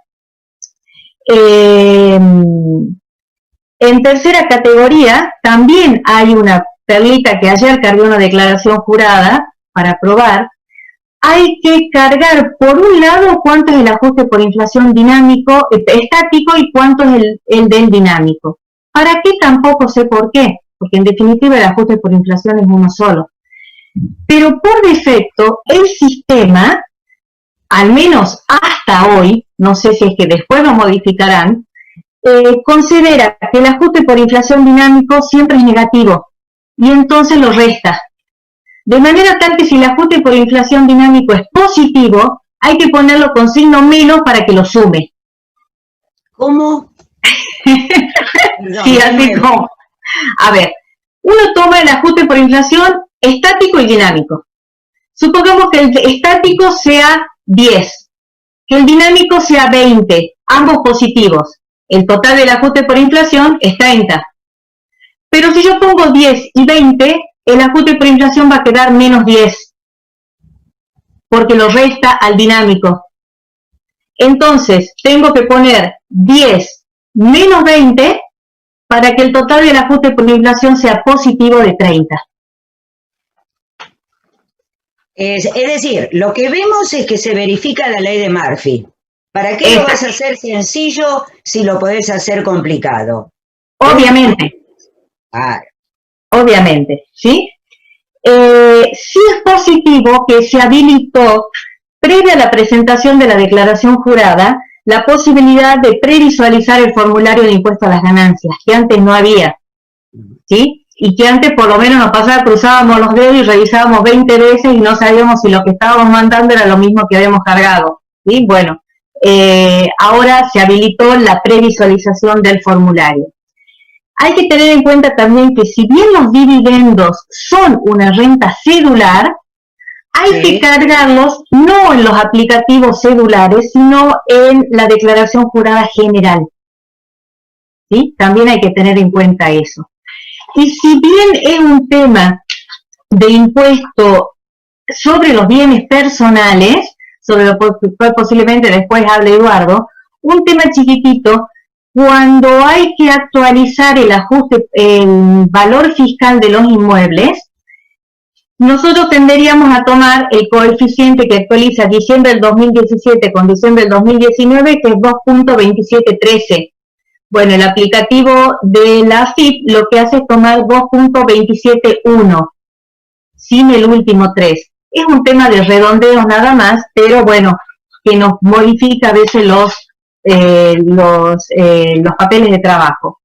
En tercera categoría, también hay una perlita que ayer cargué una declaración jurada para probar. Hay que cargar, por un lado, cuánto es el ajuste por inflación estático y cuánto es el del dinámico. ¿Para qué? Tampoco sé por qué, porque en definitiva el ajuste por inflación es uno solo. Pero por defecto, el sistema, al menos hasta hoy, no sé si es que después lo modificarán, considera que el ajuste por inflación dinámico siempre es negativo y entonces lo resta. De manera tal que si el ajuste por inflación dinámico es positivo, hay que ponerlo con signo menos para que lo sume. ¿Cómo? Perdón, Sí, así como. A ver, uno toma el ajuste por inflación estático y dinámico. Supongamos que el estático sea 10, que el dinámico sea 20, ambos positivos. El total del ajuste por inflación es 30. Pero si yo pongo 10 y 20, el ajuste por inflación va a quedar menos 10, porque lo resta al dinámico. Entonces, tengo que poner 10 menos 20 para que el total del ajuste por inflación sea positivo de 30. Es decir, lo que vemos es que se verifica la ley de Murphy. ¿Para qué lo vas a hacer sencillo si lo podés hacer complicado? Obviamente. Obviamente, ¿sí? Sí es positivo que se habilitó, previa a la presentación de la declaración jurada, la posibilidad de previsualizar el formulario de impuesto a las ganancias, que antes no había, ¿sí? Y que antes por lo menos nos pasaba, cruzábamos los dedos y revisábamos 20 veces y no sabíamos si lo que estábamos mandando era lo mismo que habíamos cargado, ¿sí? Bueno, ahora se habilitó la previsualización del formulario. Hay que tener en cuenta también que si bien los dividendos son una renta cedular, hay que cargarlos no en los aplicativos cedulares, sino en la declaración jurada general. ¿Sí? También hay que tener en cuenta eso. Y si bien es un tema de impuesto sobre los bienes personales, sobre lo que posiblemente después hable Eduardo, un tema chiquitito, cuando hay que actualizar el ajuste, el valor fiscal de los inmuebles, nosotros tenderíamos a tomar el coeficiente que actualiza diciembre del 2017 con diciembre del 2019, que es 2.2713. Bueno, el aplicativo de la AFIP lo que hace es tomar 2.271, sin el último 3. Es un tema de redondeos nada más, pero bueno, que nos modifica a veces los papeles de trabajo.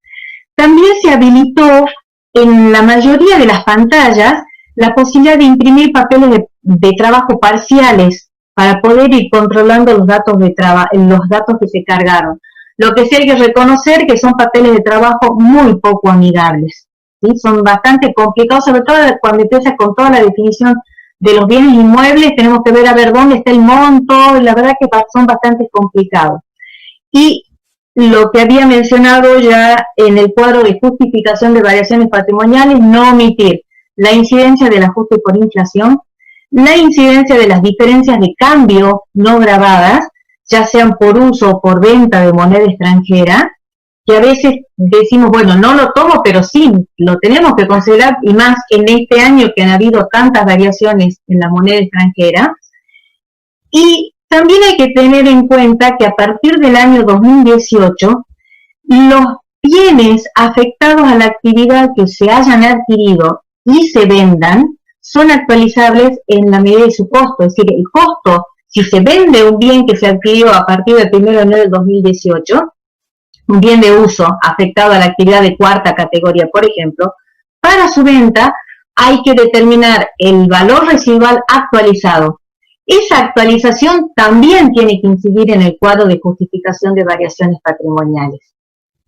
También se habilitó en la mayoría de las pantallas la posibilidad de imprimir papeles de trabajo parciales para poder ir controlando los datos que se cargaron. Lo que sí hay que reconocer que son papeles de trabajo muy poco amigables, ¿sí? Son bastante complicados, sobre todo cuando empieza con toda la definición de los bienes inmuebles, tenemos que ver a ver dónde está el monto, y la verdad que son bastante complicados. Y lo que había mencionado ya en el cuadro de justificación de variaciones patrimoniales, no omitir la incidencia del ajuste por inflación, la incidencia de las diferencias de cambio no grabadas, ya sean por uso o por venta de moneda extranjera, que a veces decimos, bueno, no lo tomo, pero sí, lo tenemos que considerar, y más en este año que han habido tantas variaciones en la moneda extranjera. Y también hay que tener en cuenta que a partir del año 2018, los bienes afectados a la actividad que se hayan adquirido y se vendan son actualizables en la medida de su costo. Es decir, el costo, si se vende un bien que se adquirió a partir del 1 de enero del 2018, un bien de uso afectado a la actividad de cuarta categoría, por ejemplo, para su venta hay que determinar el valor residual actualizado. Esa actualización también tiene que incidir en el cuadro de justificación de variaciones patrimoniales.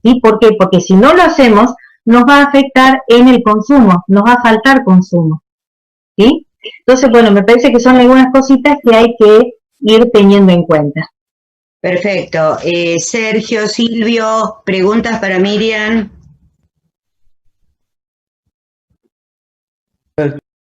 ¿Sí? ¿Por qué? Porque si no lo hacemos, nos va a afectar en el consumo, nos va a faltar consumo. ¿Sí? Entonces, bueno, me parece que son algunas cositas que hay que ir teniendo en cuenta. Perfecto. Sergio, Silvio, ¿preguntas para Miriam?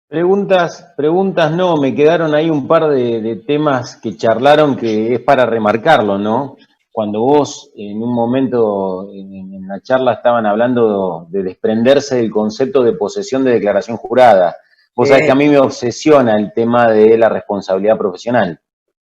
Preguntas no, me quedaron ahí un par de temas que charlaron que es para remarcarlo, ¿no? Cuando vos en un momento en la charla estaban hablando de desprenderse del concepto de posesión de declaración jurada. Vos sabés que a mí me obsesiona el tema de la responsabilidad profesional.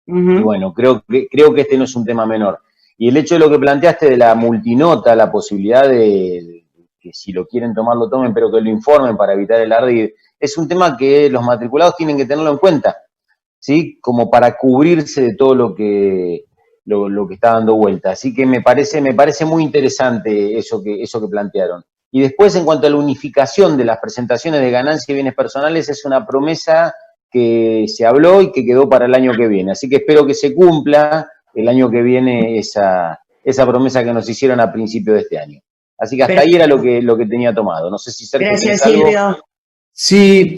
Y bueno, creo que este no es un tema menor. Y el hecho de lo que planteaste de la multinota, la posibilidad de que si lo quieren tomar, lo tomen, pero que lo informen para evitar el ardid, es un tema que los matriculados tienen que tenerlo en cuenta, ¿sí? Como para cubrirse de todo lo que está dando vuelta. Así que me parece muy interesante eso que plantearon. Y después, en cuanto a la unificación de las presentaciones de ganancias y bienes personales, es una promesa que se habló y que quedó para el año que viene. Así que espero que se cumpla el año que viene esa promesa que nos hicieron a principio de este año. Así que hasta ahí era lo que tenía tomado. No sé si Sergio Gracias, tiene algo. Silvio. Sí,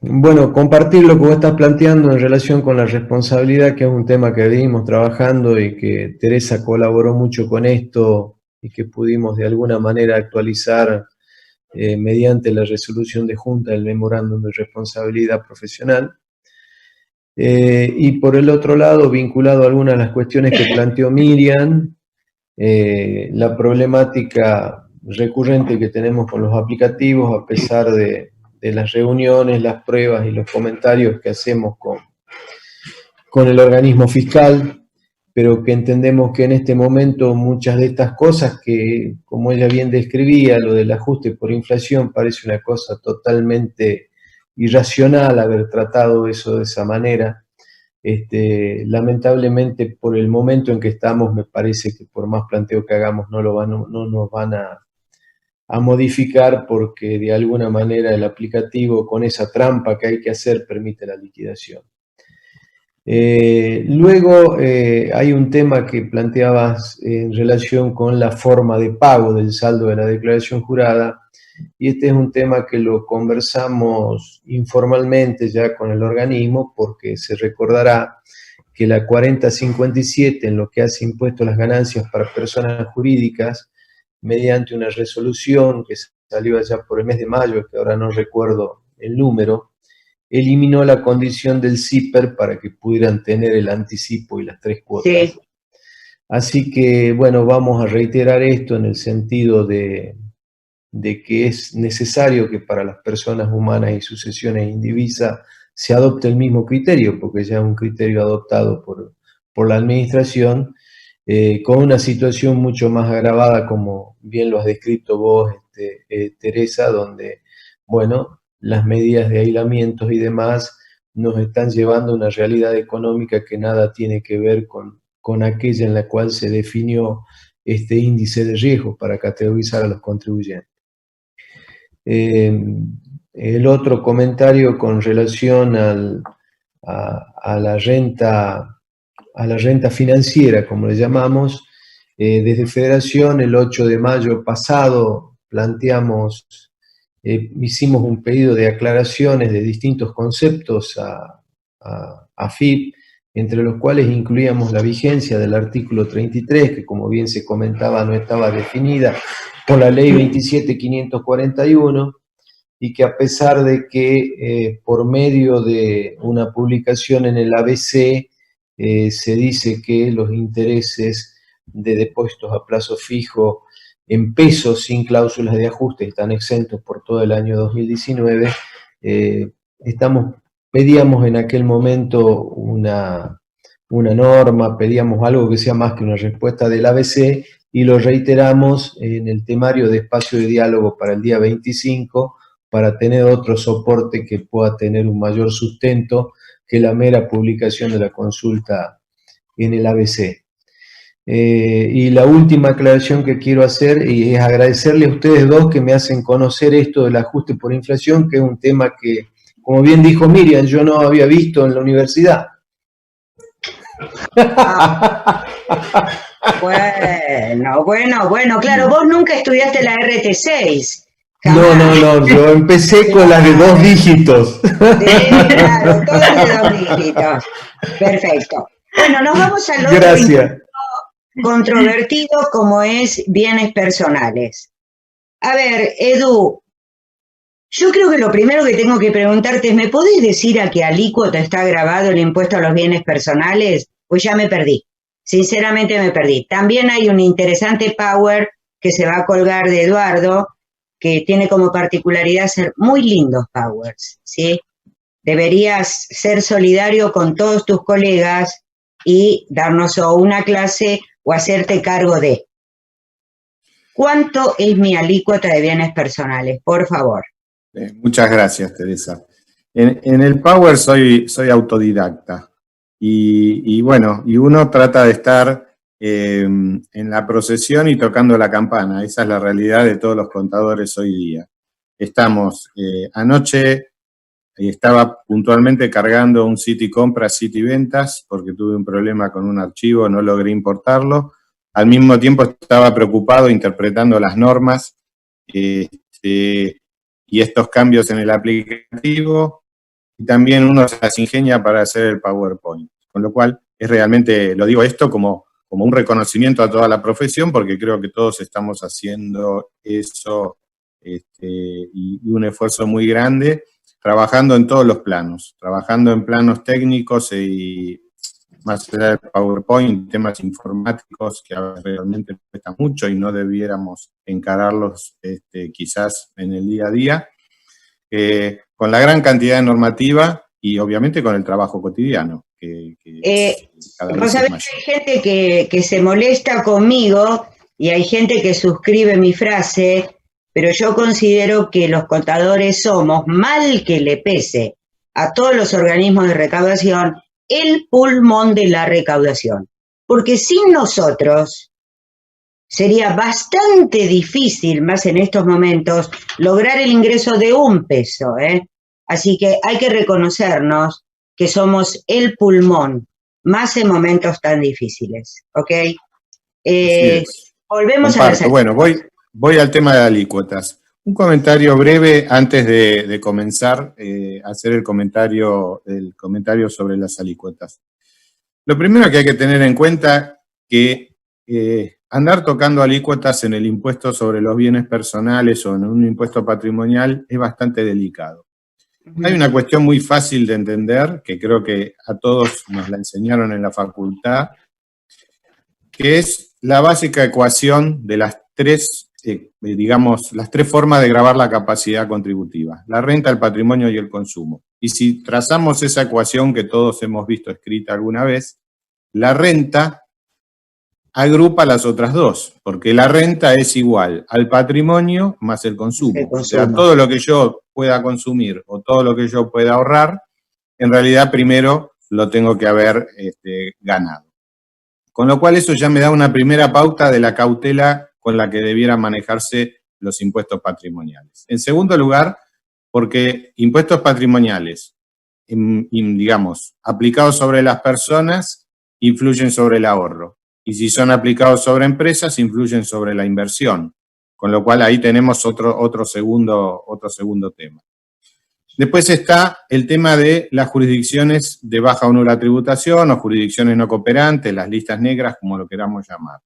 bueno, compartir lo que vos estás planteando en relación con la responsabilidad, que es un tema que venimos trabajando y que Teresa colaboró mucho con esto y que pudimos de alguna manera actualizar mediante la resolución de Junta del Memorándum de Responsabilidad Profesional. Y por el otro lado, vinculado a algunas de las cuestiones que planteó Miriam, la problemática recurrente que tenemos con los aplicativos, a pesar de las reuniones, las pruebas y los comentarios que hacemos con el organismo fiscal, pero que entendemos que en este momento muchas de estas cosas que, como ella bien describía, lo del ajuste por inflación, parece una cosa totalmente irracional haber tratado eso de esa manera. Lamentablemente, por el momento en que estamos, me parece que por más planteo que hagamos no nos van a modificar, porque de alguna manera el aplicativo, con esa trampa que hay que hacer, permite la liquidación. Luego hay un tema que planteabas en relación con la forma de pago del saldo de la declaración jurada, y este es un tema que lo conversamos informalmente ya con el organismo, porque se recordará que la 4057, en lo que hace impuesto a las ganancias para personas jurídicas, mediante una resolución que salió allá por el mes de mayo, que ahora no recuerdo el número, eliminó la condición del CIPER para que pudieran tener el anticipo y las 3 cuotas. Sí. Así que, bueno, vamos a reiterar esto en el sentido de que es necesario que para las personas humanas y sucesiones indivisas se adopte el mismo criterio, porque ya es un criterio adoptado por la administración, con una situación mucho más agravada, como bien lo has descrito vos, Teresa, donde, bueno, las medidas de aislamientos y demás nos están llevando a una realidad económica que nada tiene que ver con aquella en la cual se definió este índice de riesgo para categorizar a los contribuyentes. El otro comentario con relación a la renta financiera, como le llamamos, desde Federación el 8 de mayo pasado hicimos un pedido de aclaraciones de distintos conceptos a FIP, entre los cuales incluíamos la vigencia del artículo 33, que como bien se comentaba no estaba definida por la ley 27.541, y que a pesar de que por medio de una publicación en el ABC se dice que los intereses de depósitos a plazo fijo en pesos sin cláusulas de ajuste están exentos por todo el año 2019, pedíamos en aquel momento una norma, pedíamos algo que sea más que una respuesta del ABC, y lo reiteramos en el temario de espacio de diálogo para el día 25, para tener otro soporte que pueda tener un mayor sustento que la mera publicación de la consulta en el ABC. Y la última aclaración que quiero hacer es agradecerle a ustedes dos que me hacen conocer esto del ajuste por inflación, que es un tema que, como bien dijo Miriam, yo no había visto en la universidad. Bueno, claro, vos nunca estudiaste la RT6. No, yo empecé con las de 2 dígitos. Sí, claro, todas de 2 dígitos. Perfecto. Bueno, nos vamos al otro controvertido, como es bienes personales. A ver, Edu, yo creo que lo primero que tengo que preguntarte es, ¿me podés decir a qué alícuota está grabado el impuesto a los bienes personales? Pues ya me perdí, sinceramente me perdí. También hay un interesante power que se va a colgar de Eduardo, que tiene como particularidad ser muy lindos powers, ¿sí? Deberías ser solidario con todos tus colegas y darnos o una clase o hacerte cargo de. ¿Cuánto es mi alícuota de bienes personales? Por favor. Muchas gracias, Teresa. En el Power soy autodidacta y bueno, y uno trata de estar en la procesión y tocando la campana. Esa es la realidad de todos los contadores hoy día. Estamos, anoche estaba puntualmente cargando un City Compras, City Ventas, porque tuve un problema con un archivo, no logré importarlo. Al mismo tiempo estaba preocupado interpretando las normas y estos cambios en el aplicativo, y también uno se las ingenia para hacer el PowerPoint. Con lo cual, es realmente, lo digo esto como un reconocimiento a toda la profesión, porque creo que todos estamos haciendo eso y un esfuerzo muy grande, trabajando en todos los planos, trabajando en planos técnicos y más allá del PowerPoint, temas informáticos que realmente cuestan mucho y no debiéramos encararlos quizás en el día a día, con la gran cantidad de normativa y obviamente con el trabajo cotidiano. Vos sabés que hay gente que se molesta conmigo y hay gente que suscribe mi frase, pero yo considero que los contadores somos, mal que le pese a todos los organismos de recaudación, el pulmón de la recaudación. Porque sin nosotros sería bastante difícil, más en estos momentos, lograr el ingreso de un peso, ¿eh? Así que hay que reconocernos que somos el pulmón, más en momentos tan difíciles, ¿ok? Volvemos a la... Bueno, voy al tema de alícuotas. Un comentario breve antes de comenzar a hacer el comentario sobre las alícuotas. Lo primero que hay que tener en cuenta que andar tocando alícuotas en el impuesto sobre los bienes personales o en un impuesto patrimonial es bastante delicado. Hay una cuestión muy fácil de entender, que creo que a todos nos la enseñaron en la facultad, que es la básica ecuación de las tres, las tres formas de gravar la capacidad contributiva: la renta, el patrimonio y el consumo. Y si trazamos esa ecuación que todos hemos visto escrita alguna vez, la renta agrupa las otras dos, porque la renta es igual al patrimonio más el consumo. O sea, todo lo que yo pueda consumir o todo lo que yo pueda ahorrar, en realidad primero lo tengo que haber ganado. Con lo cual eso ya me da una primera pauta de la cautela con la que debieran manejarse los impuestos patrimoniales. En segundo lugar, porque impuestos patrimoniales, digamos, aplicados sobre las personas, influyen sobre el ahorro. Y si son aplicados sobre empresas, influyen sobre la inversión. Con lo cual ahí tenemos otro segundo tema. Después está el tema de las jurisdicciones de baja o nula tributación o jurisdicciones no cooperantes, las listas negras, como lo queramos llamar.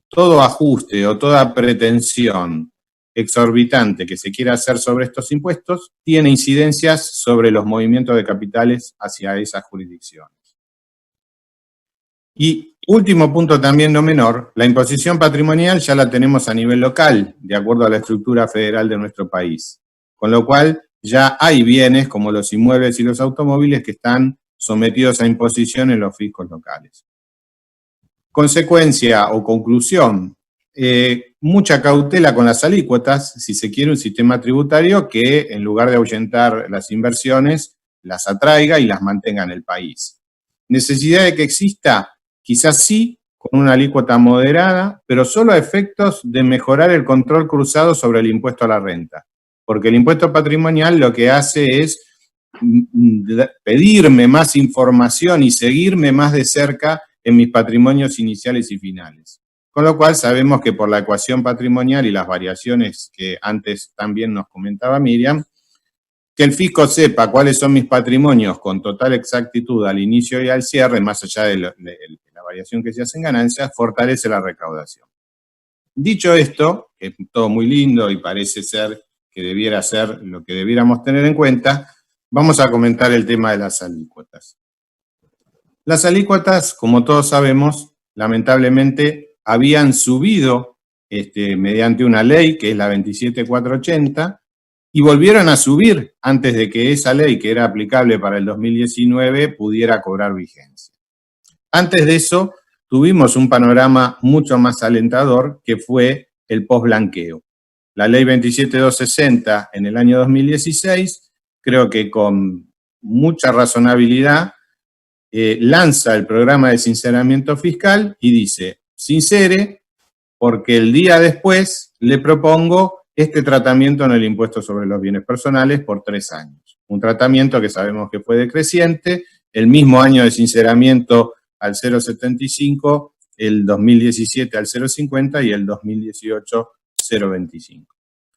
Todo ajuste o toda pretensión exorbitante que se quiera hacer sobre estos impuestos tiene incidencias sobre los movimientos de capitales hacia esas jurisdicciones. Y último punto también no menor, la imposición patrimonial ya la tenemos a nivel local, de acuerdo a la estructura federal de nuestro país. Con lo cual ya hay bienes como los inmuebles y los automóviles que están sometidos a imposición en los fiscos locales. Consecuencia o conclusión, mucha cautela con las alícuotas, si se quiere un sistema tributario que en lugar de ahuyentar las inversiones, las atraiga y las mantenga en el país. Necesidad de que exista, quizás sí, con una alícuota moderada, pero solo a efectos de mejorar el control cruzado sobre el impuesto a la renta. Porque el impuesto patrimonial lo que hace es pedirme más información y seguirme más de cerca en mis patrimonios iniciales y finales. Con lo cual sabemos que por la ecuación patrimonial y las variaciones que antes también nos comentaba Miriam, que el fisco sepa cuáles son mis patrimonios con total exactitud al inicio y al cierre, más allá de la variación que se hace en ganancias, fortalece la recaudación. Dicho esto, que es todo muy lindo y parece ser que debiera ser lo que debiéramos tener en cuenta, vamos a comentar el tema de las alícuotas. Las alícuotas, como todos sabemos, lamentablemente habían subido mediante una ley, que es la 27480, y volvieron a subir antes de que esa ley, que era aplicable para el 2019, pudiera cobrar vigencia. Antes de eso, tuvimos un panorama mucho más alentador, que fue el post-blanqueo. La ley 27260 en el año 2016, creo que con mucha razonabilidad, lanza el programa de sinceramiento fiscal y dice: sincere, porque el día después le propongo este tratamiento en el impuesto sobre los bienes personales por 3 años. Un tratamiento que sabemos que fue decreciente, el mismo año de sinceramiento al 0,75, el 2017 al 0,50 y el 2018 0,25.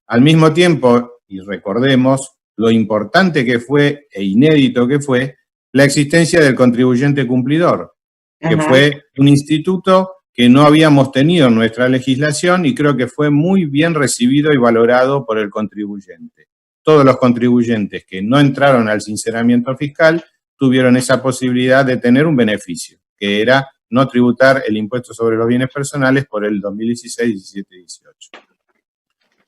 Al mismo tiempo, y recordemos lo importante que fue e inédito que fue la existencia del contribuyente cumplidor, que fue un instituto que no habíamos tenido en nuestra legislación y creo que fue muy bien recibido y valorado por el contribuyente. Todos los contribuyentes que no entraron al sinceramiento fiscal tuvieron esa posibilidad de tener un beneficio, que era no tributar el impuesto sobre los bienes personales por el 2016, 17 y 18.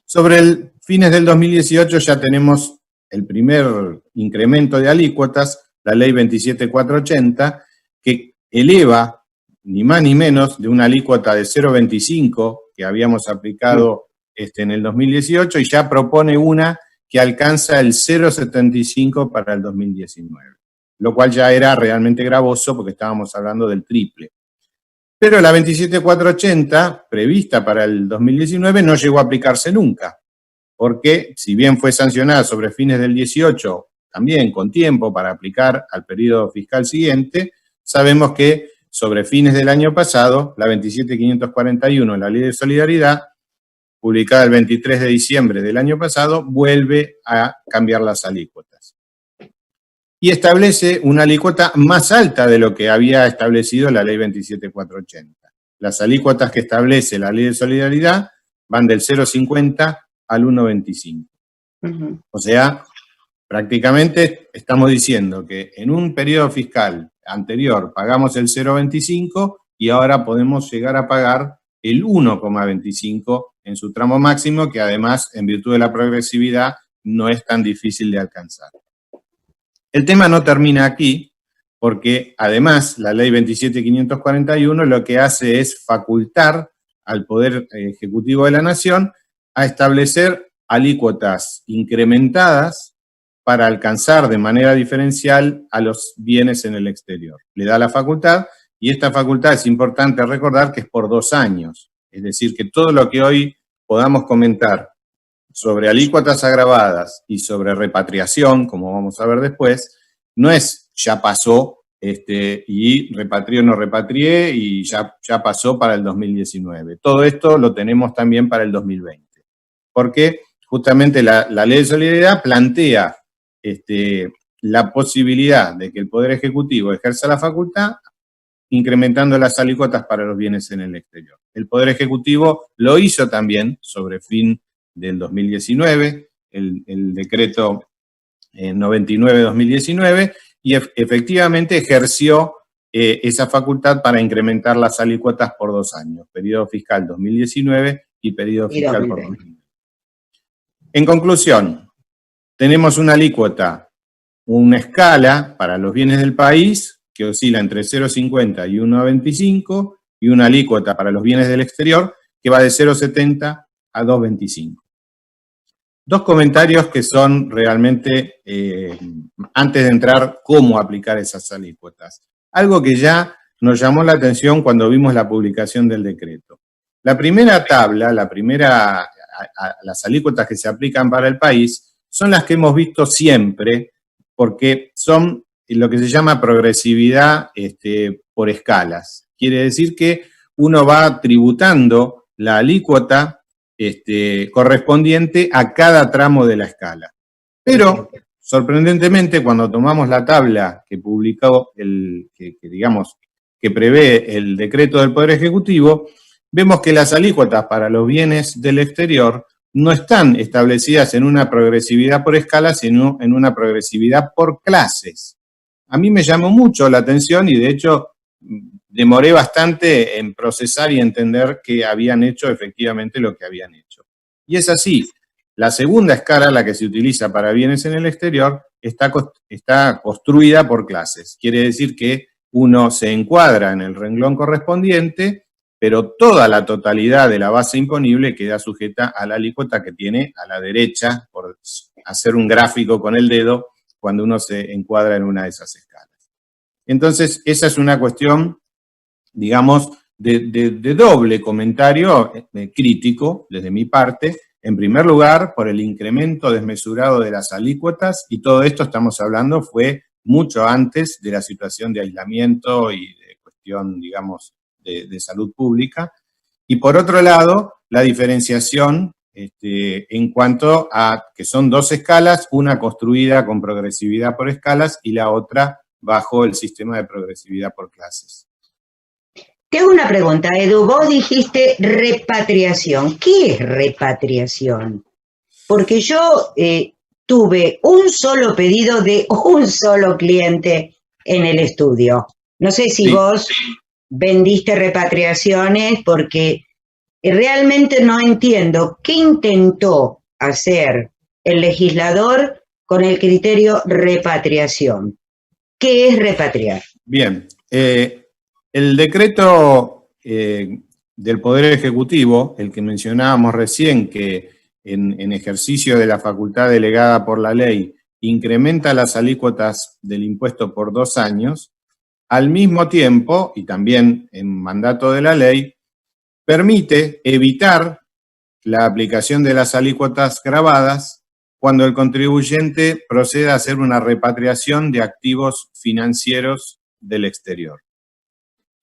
Sobre el fines del 2018 ya tenemos el primer incremento de alícuotas, la ley 27480, que eleva ni más ni menos de una alícuota de 0,25 que habíamos aplicado en el 2018 y ya propone una que alcanza el 0,75 para el 2019, lo cual ya era realmente gravoso porque estábamos hablando del triple. Pero la 27480, prevista para el 2019, no llegó a aplicarse nunca, porque si bien fue sancionada sobre fines del 18, también con tiempo para aplicar al periodo fiscal siguiente, sabemos que sobre fines del año pasado, la 27541, la Ley de Solidaridad, publicada el 23 de diciembre del año pasado, vuelve a cambiar las alícuotas. Y establece una alícuota más alta de lo que había establecido la Ley 27480. Las alícuotas que establece la Ley de Solidaridad van del 0,50 al 1,25. O sea, prácticamente estamos diciendo que en un periodo fiscal anterior pagamos el 0,25 y ahora podemos llegar a pagar el 1,25 en su tramo máximo, que además, en virtud de la progresividad, no es tan difícil de alcanzar. El tema no termina aquí, porque además la ley 27541 lo que hace es facultar al Poder Ejecutivo de la Nación a establecer alícuotas incrementadas para alcanzar de manera diferencial a los bienes en el exterior. Le da la facultad, y esta facultad es importante recordar que es por 2 años. Es decir, que todo lo que hoy podamos comentar sobre alícuotas agravadas y sobre repatriación, como vamos a ver después, no es ya pasó y repatrié o no repatrié y ya pasó para el 2019. Todo esto lo tenemos también para el 2020. Porque justamente la Ley de Solidaridad plantea la posibilidad de que el Poder Ejecutivo ejerza la facultad incrementando las alícuotas para los bienes en el exterior. El Poder Ejecutivo lo hizo también sobre fin del 2019, el decreto 99-2019, y efectivamente ejerció esa facultad para incrementar las alícuotas por 2 años, periodo fiscal 2019 y periodo fiscal por 2020. En conclusión, tenemos una alícuota, una escala para los bienes del país que oscila entre 0,50 y 1,25 y una alícuota para los bienes del exterior que va de 0,70 a 2,25. 2 comentarios que son realmente, antes de entrar, cómo aplicar esas alícuotas. Algo que ya nos llamó la atención cuando vimos la publicación del decreto. La primera tabla, las alícuotas que se aplican para el país, son las que hemos visto siempre, porque son lo que se llama progresividad por escalas. Quiere decir que uno va tributando la alícuota correspondiente a cada tramo de la escala. Pero, sorprendentemente, cuando tomamos la tabla que publicó, que prevé el decreto del Poder Ejecutivo, vemos que las alícuotas para los bienes del exterior no están establecidas en una progresividad por escala, sino en una progresividad por clases. A mí me llamó mucho la atención y, de hecho, demoré bastante en procesar y entender que habían hecho efectivamente lo que habían hecho. Y es así. La segunda escala, la que se utiliza para bienes en el exterior, está construida por clases. Quiere decir que uno se encuadra en el renglón correspondiente, pero toda la totalidad de la base imponible queda sujeta a la alícuota que tiene a la derecha, por hacer un gráfico con el dedo, cuando uno se encuadra en una de esas escalas. Entonces, esa es una cuestión, digamos, de doble comentario crítico desde mi parte. En primer lugar, por el incremento desmesurado de las alícuotas, y todo esto estamos hablando fue mucho antes de la situación de aislamiento y de cuestión, digamos, de salud pública. Y por otro lado, la diferenciación en cuanto a que son dos escalas, una construida con progresividad por escalas y la otra bajo el sistema de progresividad por clases. Te hago una pregunta, Edu. Vos dijiste repatriación. ¿Qué es repatriación? Porque yo tuve un solo pedido de un solo cliente en el estudio. No sé si vos vendiste repatriaciones, porque realmente no entiendo qué intentó hacer el legislador con el criterio repatriación. ¿Qué es repatriar? Bien, el decreto del Poder Ejecutivo, el que mencionábamos recién, que en ejercicio de la facultad delegada por la ley incrementa las alícuotas del impuesto por 2 años, al mismo tiempo, y también en mandato de la ley, permite evitar la aplicación de las alícuotas gravadas cuando el contribuyente proceda a hacer una repatriación de activos financieros del exterior.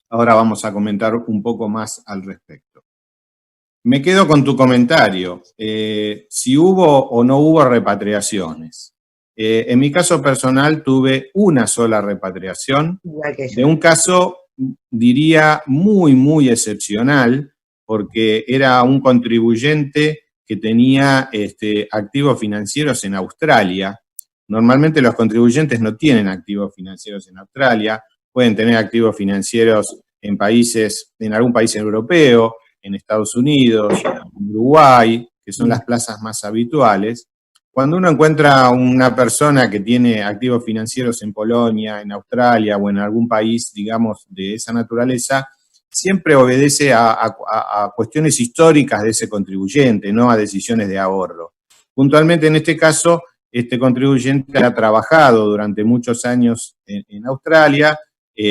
Ahora vamos a comentar un poco más al respecto. Me quedo con tu comentario, si hubo o no hubo repatriaciones. En mi caso personal tuve una sola repatriación, de un caso, diría, muy, muy excepcional, porque era un contribuyente que tenía activos financieros en Australia. Normalmente los contribuyentes no tienen activos financieros en Australia, pueden tener activos financieros en países, en algún país europeo, en Estados Unidos, en Uruguay, que son las plazas más habituales. Cuando uno encuentra una persona que tiene activos financieros en Polonia, en Australia o en algún país, digamos, de esa naturaleza, siempre obedece a cuestiones históricas de ese contribuyente, no a decisiones de ahorro. Puntualmente en este caso, este contribuyente ha trabajado durante muchos años en Australia,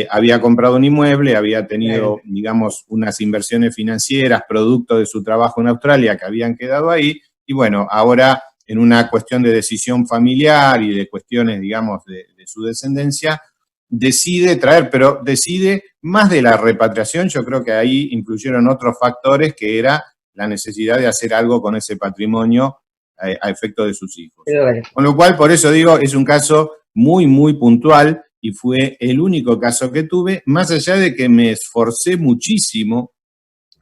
había comprado un inmueble, había tenido, digamos, unas inversiones financieras, producto de su trabajo en Australia que habían quedado ahí, y bueno, ahora en una cuestión de decisión familiar y de cuestiones, digamos, de su descendencia, decide traer, pero decide más de la repatriación. Yo creo que ahí influyeron otros factores, que era la necesidad de hacer algo con ese patrimonio a efecto de sus hijos. Con lo cual, por eso digo, es un caso muy, muy puntual y fue el único caso que tuve, más allá de que me esforcé muchísimo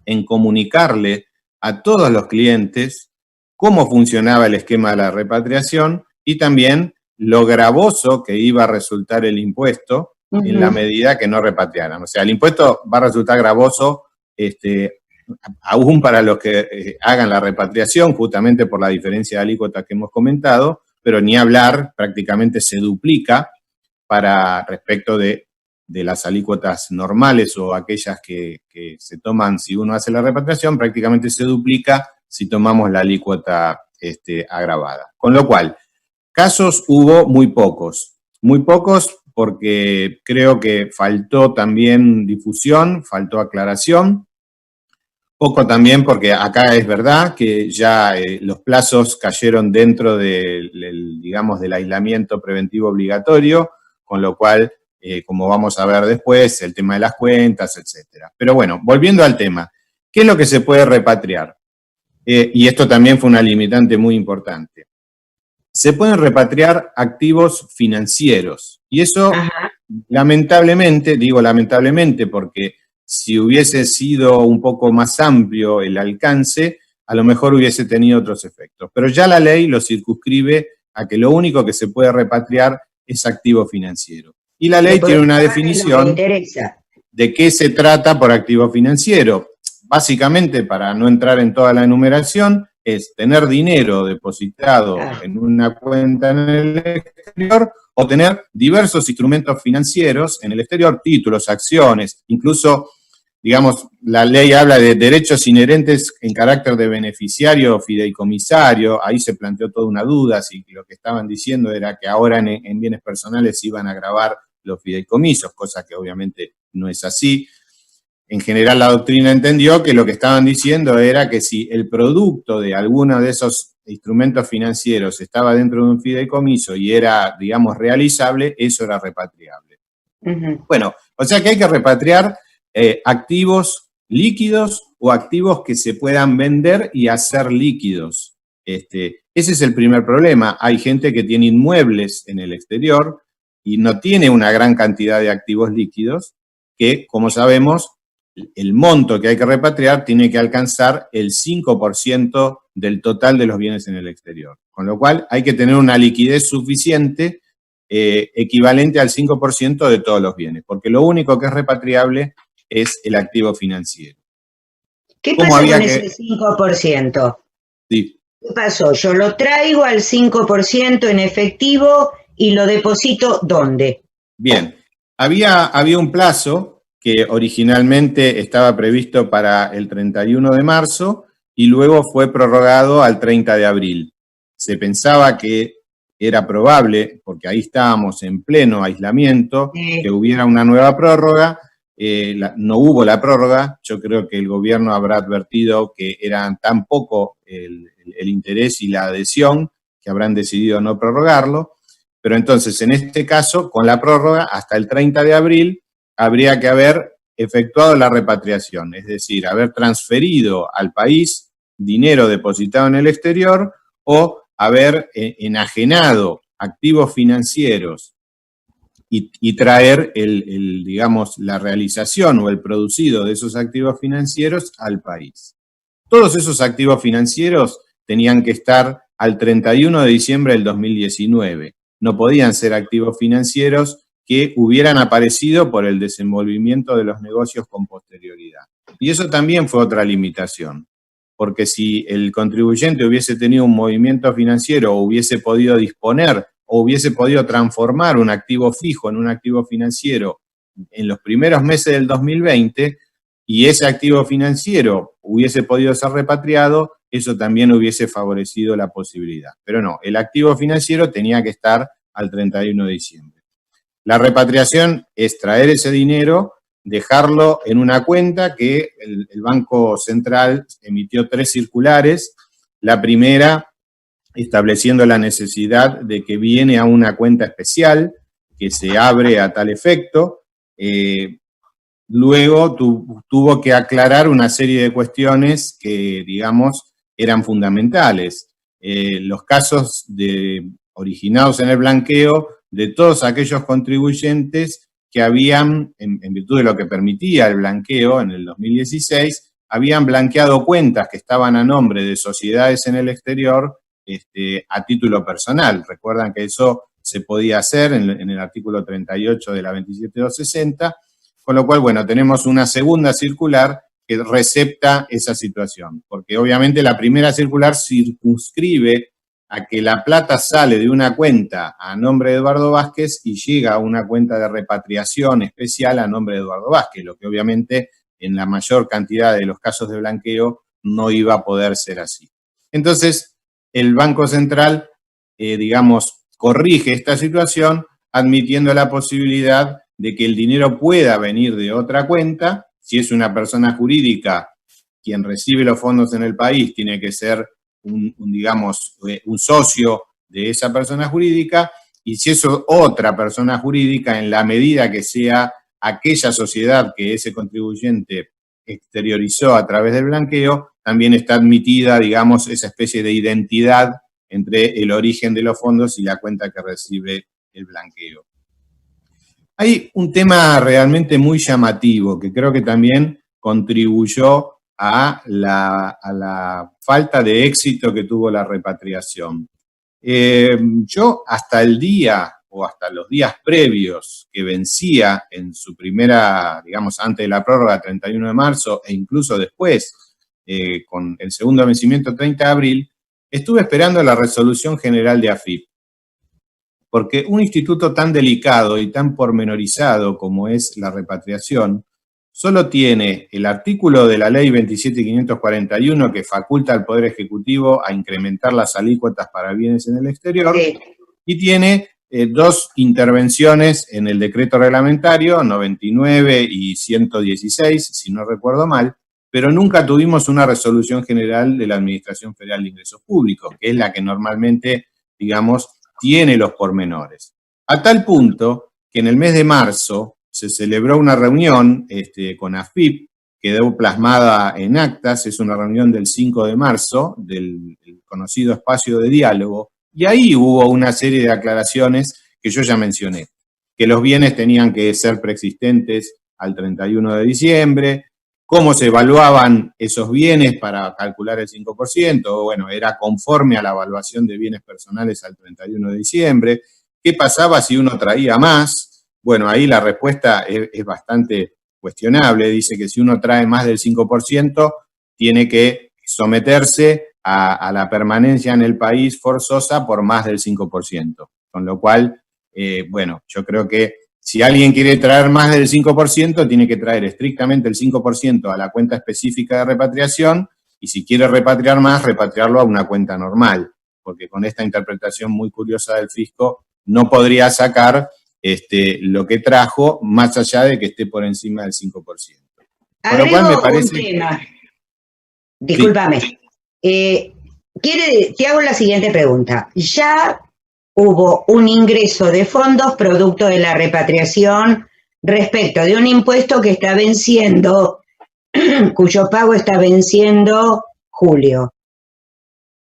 en comunicarle a todos los clientes cómo funcionaba el esquema de la repatriación y también lo gravoso que iba a resultar el impuesto en la medida que no repatriaran. O sea, el impuesto va a resultar gravoso aún para los que hagan la repatriación, justamente por la diferencia de alícuotas que hemos comentado, pero ni hablar, prácticamente se duplica para respecto de las alícuotas normales o aquellas que se toman si uno hace la repatriación, prácticamente se duplica si tomamos la alícuota agravada. Con lo cual, casos hubo muy pocos porque creo que faltó también difusión, faltó aclaración, poco también porque acá es verdad que ya los plazos cayeron dentro digamos, del aislamiento preventivo obligatorio, con lo cual, como vamos a ver después, el tema de las cuentas, etcétera. Pero bueno, volviendo al tema, ¿qué es lo que se puede repatriar? Y esto también fue una limitante muy importante. Se pueden repatriar activos financieros. Y eso, lamentablemente, digo lamentablemente porque si hubiese sido un poco más amplio el alcance, a lo mejor hubiese tenido otros efectos. Pero ya la ley lo circunscribe a que lo único que se puede repatriar es activo financiero. Y la ley tiene una definición de qué se trata por activo financiero. Básicamente, para no entrar en toda la enumeración, es tener dinero depositado en una cuenta en el exterior o tener diversos instrumentos financieros en el exterior, títulos, acciones, incluso, digamos, la ley habla de derechos inherentes en carácter de beneficiario o fideicomisario. Ahí se planteó toda una duda, si lo que estaban diciendo era que ahora en bienes personales iban a gravar los fideicomisos, cosa que obviamente no es así. en general la doctrina entendió que lo que estaban diciendo era que si el producto de alguno de esos instrumentos financieros estaba dentro de un fideicomiso y era, digamos, realizable, eso era repatriable. Bueno, o sea que hay que repatriar activos líquidos o activos que se puedan vender y hacer líquidos. Ese es el primer problema. Hay gente que tiene inmuebles en el exterior y no tiene una gran cantidad de activos líquidos que, como sabemos, el monto que hay que repatriar tiene que alcanzar el 5% del total de los bienes en el exterior. Con lo cual hay que tener una liquidez suficiente equivalente al 5% de todos los bienes, porque lo único que es repatriable es el activo financiero. ¿Qué pasó con ese 5%? Sí. ¿Qué pasó? Yo lo traigo al 5% en efectivo y lo deposito ¿dónde? Bien, había un plazo que originalmente estaba previsto para el 31 de marzo y luego fue prorrogado al 30 de abril. Se pensaba que era probable, porque ahí estábamos en pleno aislamiento, que hubiera una nueva prórroga. No hubo la prórroga. Yo creo que el gobierno habrá advertido que eran tan poco el interés y la adhesión que habrán decidido no prorrogarlo. Pero entonces, en este caso, con la prórroga, hasta el 30 de abril, habría que haber efectuado la repatriación, es decir, haber transferido al país dinero depositado en el exterior o haber enajenado activos financieros y traer digamos, la realización o el producido de esos activos financieros al país. Todos esos activos financieros tenían que estar al 31 de diciembre del 2019. No podían ser activos financieros que hubieran aparecido por el desenvolvimiento de los negocios con posterioridad. Y eso también fue otra limitación, porque si el contribuyente hubiese tenido un movimiento financiero o hubiese podido disponer o hubiese podido transformar un activo fijo en un activo financiero en los primeros meses del 2020 y ese activo financiero hubiese podido ser repatriado, eso también hubiese favorecido la posibilidad. Pero no, el activo financiero tenía que estar al 31 de diciembre. La repatriación es traer ese dinero, dejarlo en una cuenta que el Banco Central emitió 3 circulares. La primera, estableciendo la necesidad de que viene a una cuenta especial que se abre a tal efecto. Luego tuvo que aclarar una serie de cuestiones que, digamos, eran fundamentales. Los casos originados en el blanqueo de todos aquellos contribuyentes que habían, en virtud de lo que permitía el blanqueo en el 2016, habían blanqueado cuentas que estaban a nombre de sociedades en el exterior a título personal. Recuerdan que eso se podía hacer en el artículo 38 de la 27260, con lo cual, bueno, tenemos una segunda circular que recepta esa situación, porque obviamente la primera circular circunscribe a que la plata sale de una cuenta a nombre de Eduardo Vázquez y llega a una cuenta de repatriación especial a nombre de Eduardo Vázquez, lo que obviamente en la mayor cantidad de los casos de blanqueo no iba a poder ser así. Entonces, el Banco Central, digamos, corrige esta situación admitiendo la posibilidad de que el dinero pueda venir de otra cuenta. Si es una persona jurídica, quien recibe los fondos en el país tiene que ser digamos, un socio de esa persona jurídica, y si es otra persona jurídica, en la medida que sea aquella sociedad que ese contribuyente exteriorizó a través del blanqueo, también está admitida, digamos, esa especie de identidad entre el origen de los fondos y la cuenta que recibe el blanqueo. Hay un tema realmente muy llamativo que creo que también contribuyó a la falta de éxito que tuvo la repatriación. Yo hasta el día o hasta los días previos que vencía en su primera, digamos, antes de la prórroga 31 de marzo e incluso después, con el segundo vencimiento 30 de abril, estuve esperando la resolución general de AFIP. Porque un instituto tan delicado y tan pormenorizado como es la repatriación, solo tiene el artículo de la ley 27.541 que faculta al Poder Ejecutivo a incrementar las alícuotas para bienes en el exterior, sí, y tiene dos intervenciones en el decreto reglamentario, 99 y 116, si no recuerdo mal, pero nunca tuvimos una resolución general de la Administración Federal de Ingresos Públicos, que es la que normalmente, digamos, tiene los pormenores. A tal punto que en el mes de marzo se celebró una reunión con AFIP, quedó plasmada en actas, es una reunión del 5 de marzo, del conocido espacio de diálogo, y ahí hubo una serie de aclaraciones que yo ya mencioné, que los bienes tenían que ser preexistentes al 31 de diciembre, cómo se evaluaban esos bienes para calcular el 5%, bueno, era conforme a la evaluación de bienes personales al 31 de diciembre, qué pasaba si uno traía más, bueno, ahí la respuesta es bastante cuestionable, dice que si uno trae más del 5%, tiene que someterse a la permanencia en el país forzosa por más del 5%, con lo cual, bueno, yo creo que si alguien quiere traer más del 5%, tiene que traer estrictamente el 5% a la cuenta específica de repatriación, y si quiere repatriar más, repatriarlo a una cuenta normal, porque con esta interpretación muy curiosa del fisco, no podría sacar lo que trajo, más allá de que esté por encima del 5%. Con lo cual me parece... un tema. Discúlpame. Sí. Te hago la siguiente pregunta. Ya hubo un ingreso de fondos producto de la repatriación respecto de un impuesto que está venciendo, cuyo pago está venciendo julio.